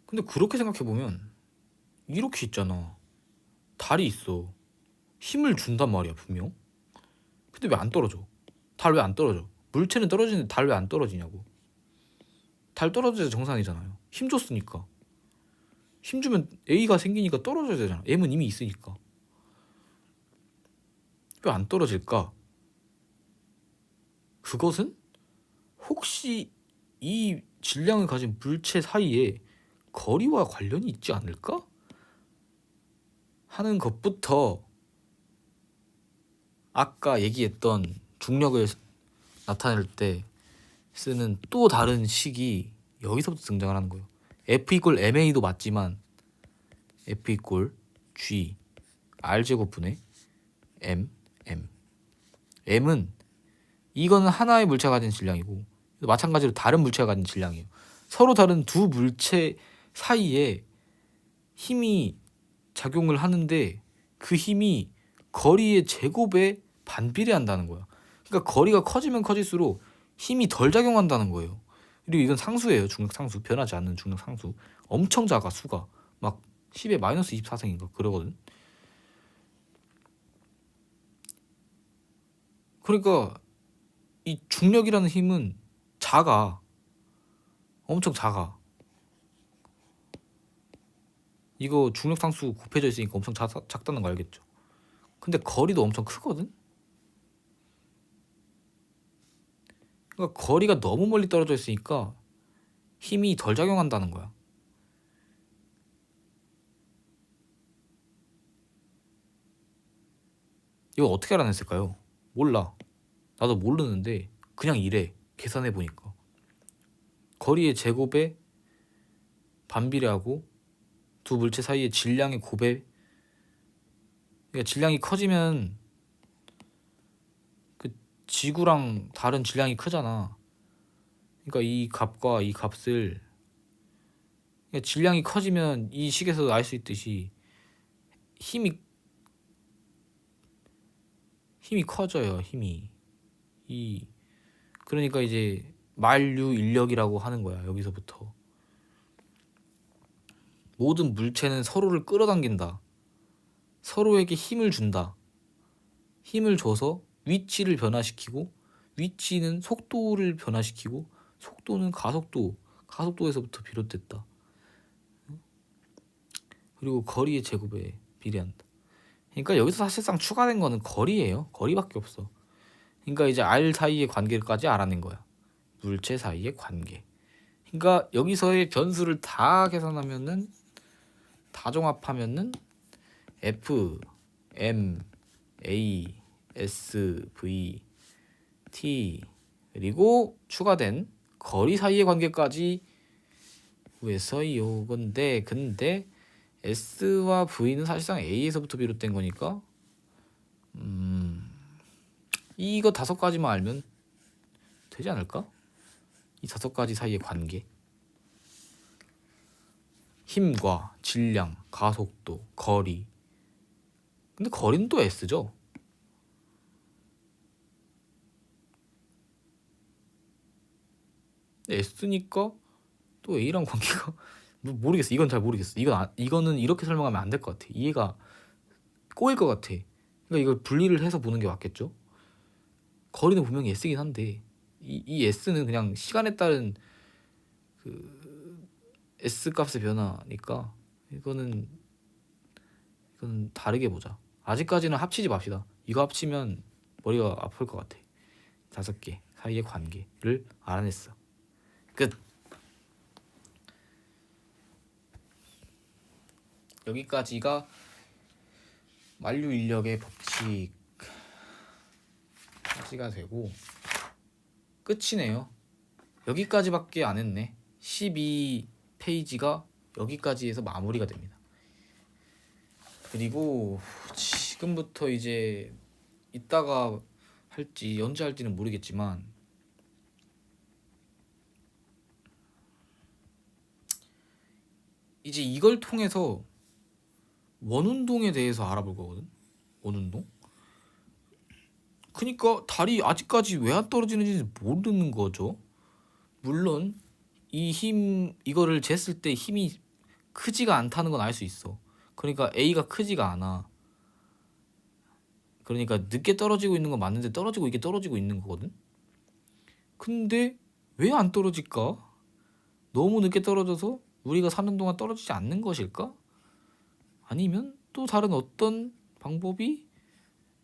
근데 그렇게 생각해보면 이렇게 있잖아. 달이 있어. 힘을 준단 말이야, 분명. 근데 왜 안 떨어져? 달 왜 안 떨어져? 물체는 떨어지는데 달 왜 안 떨어지냐고. 달 떨어져야 정상이잖아요. 힘 줬으니까. 힘 주면 A가 생기니까 떨어져야 되잖아. M은 이미 있으니까. 왜 안 떨어질까? 그것은 혹시 이 질량을 가진 물체 사이에 거리와 관련이 있지 않을까? 하는 것부터 아까 얘기했던 중력을 나타낼 때 쓰는 또 다른 식이 여기서부터 등장을 하는 거예요. F 이퀄 MA도 맞지만 F 이퀄 G R제곱분의 M M은 이거는 하나의 물체가 가진 질량이고 마찬가지로 다른 물체가 가진 질량이에요. 서로 다른 두 물체 사이에 힘이 작용을 하는데 그 힘이 거리의 제곱에 반비례한다는 거야. 그러니까 거리가 커지면 커질수록 힘이 덜 작용한다는 거예요. 그리고 이건 상수예요. 중력 상수. 변하지 않는 중력 상수. 엄청 작아, 수가. 막 10의 마이너스 24승인가 그러거든. 그러니까 이 중력이라는 힘은 작아. 엄청 작아. 이거 중력 상수 곱해져 있으니까 엄청 작다는 거 알겠죠? 근데 거리도 엄청 크거든? 그러니까 거리가 너무 멀리 떨어져 있으니까 힘이 덜 작용한다는 거야. 이거 어떻게 알아냈을까요? 몰라. 나도 모르는데 그냥 이래. 계산해 보니까. 거리의 제곱에 반비례하고 두 물체 사이의 질량의 곱에, 그러니까 질량이 커지면 그 지구랑 다른 질량이 크잖아. 그러니까 이 값과 이 값을, 그러니까 질량이 커지면 이 식에서 알 수 있듯이 힘이 커져요. 힘이. 그러니까 이제 만류 인력이라고 하는 거야. 여기서부터 모든 물체는 서로를 끌어당긴다. 서로에게 힘을 준다. 힘을 줘서 위치를 변화시키고, 위치는 속도를 변화시키고, 속도는 가속도에서부터 비롯됐다. 그리고 거리의 제곱에 비례한다. 그러니까 여기서 사실상 추가된 거는 거리예요. 거리밖에 없어. 그러니까 이제 R 사이의 관계까지 알아낸 거야. 물체 사이의 관계. 그러니까 여기서의 변수를 다 계산하면은, 다 종합하면은 F, M, A, S, V, T 그리고 추가된 거리 사이의 관계까지 구해서 이건데, 근데 S와 V는 사실상 A에서부터 비롯된 거니까 이거 5가지만 알면 되지 않을까? 이 5가지 사이의 관계. 힘과 질량, 가속도, 거리. 근데 거리는 또 S죠. S니까 또 A랑 관계가 모르겠어. 이건 잘 모르겠어. 이거는 이렇게 설명하면 안 될 것 같아. 이해가 꼬일 것 같아. 그러니까 이걸 분리를 해서 보는 게 맞겠죠. 거리는 분명히 s이긴 한데 이 s는 그냥 시간에 따른 그 s 값의 변화니까 이거는 다르게 보자. 아직까지는 합치지 맙시다. 이거 합치면 머리가 아플 것 같아. 5개 사이의 관계를 알아냈어. 끝. 여기까지가 만류 인력의 법칙까지가 되고 끝이네요. 여기까지밖에 안 했네. 12페이지가 여기까지 해서 마무리가 됩니다. 그리고 지금부터 이제 이따가 할지 언제 할지는 모르겠지만 이제 이걸 통해서 원운동에 대해서 알아볼 거거든. 원운동. 그니까 달이 아직까지 왜 안 떨어지는지 모르는 거죠. 물론 이거를 쟀을 때 힘이 크지가 않다는 건 알 수 있어. 그러니까 A가 크지가 않아. 그러니까 늦게 떨어지고 있는 건 맞는데 이게 떨어지고 있는 거거든. 근데 왜 안 떨어질까? 너무 늦게 떨어져서 우리가 사는 동안 떨어지지 않는 것일까? 아니면 또 다른 어떤 방법이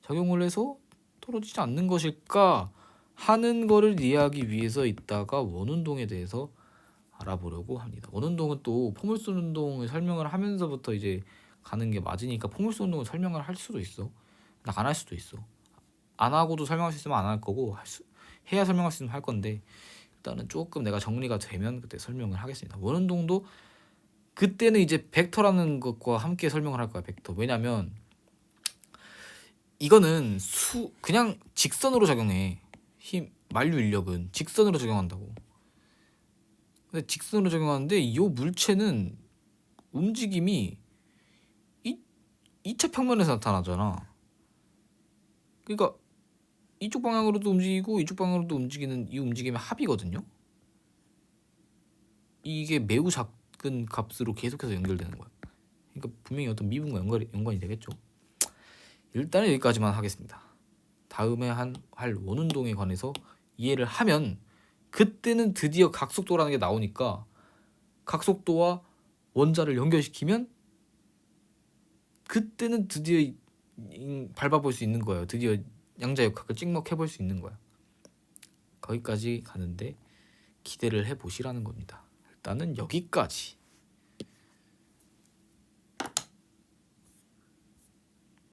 작용을 해서 떨어지지 않는 것일까 하는 거를 이해하기 위해서 이따가 원운동에 대해서 알아보려고 합니다. 원운동은 또 포물선 운동을 설명을 하면서부터 이제 가는 게 맞으니까 포물선 운동을 설명을 할 수도 있어. 안 할 수도 있어. 안 하고도 설명할 수 있으면 안 할 거고 해야 설명할 수 있으면 할 건데 일단은 조금 내가 정리가 되면 그때 설명을 하겠습니다. 원운동도 그때는 이제 벡터라는 것과 함께 설명을 할 거야. 벡터. 왜냐면 이거는 그냥 직선으로 적용해. 만류 인력은 직선으로 적용한다고. 근데 직선으로 적용하는데 이 물체는 움직임이 2차 평면에서 나타나잖아. 그러니까 이쪽 방향으로도 움직이고 이쪽 방향으로도 움직이는 이 움직임의 합이거든요. 이게 매우 작은 값으로 계속해서 연결되는 거야. 그러니까 분명히 어떤 미분과 연관이 되겠죠. 일단은 여기까지만 하겠습니다. 다음에 할 원운동에 관해서 이해를 하면 그때는 드디어 각속도라는 게 나오니까 각속도와 원자를 연결시키면 그때는 드디어 밟아볼 수 있는 거예요. 드디어 양자역학을 찍먹해볼 수 있는 거야. 거기까지 가는데 기대를 해보시라는 겁니다. 일단은 여기까지.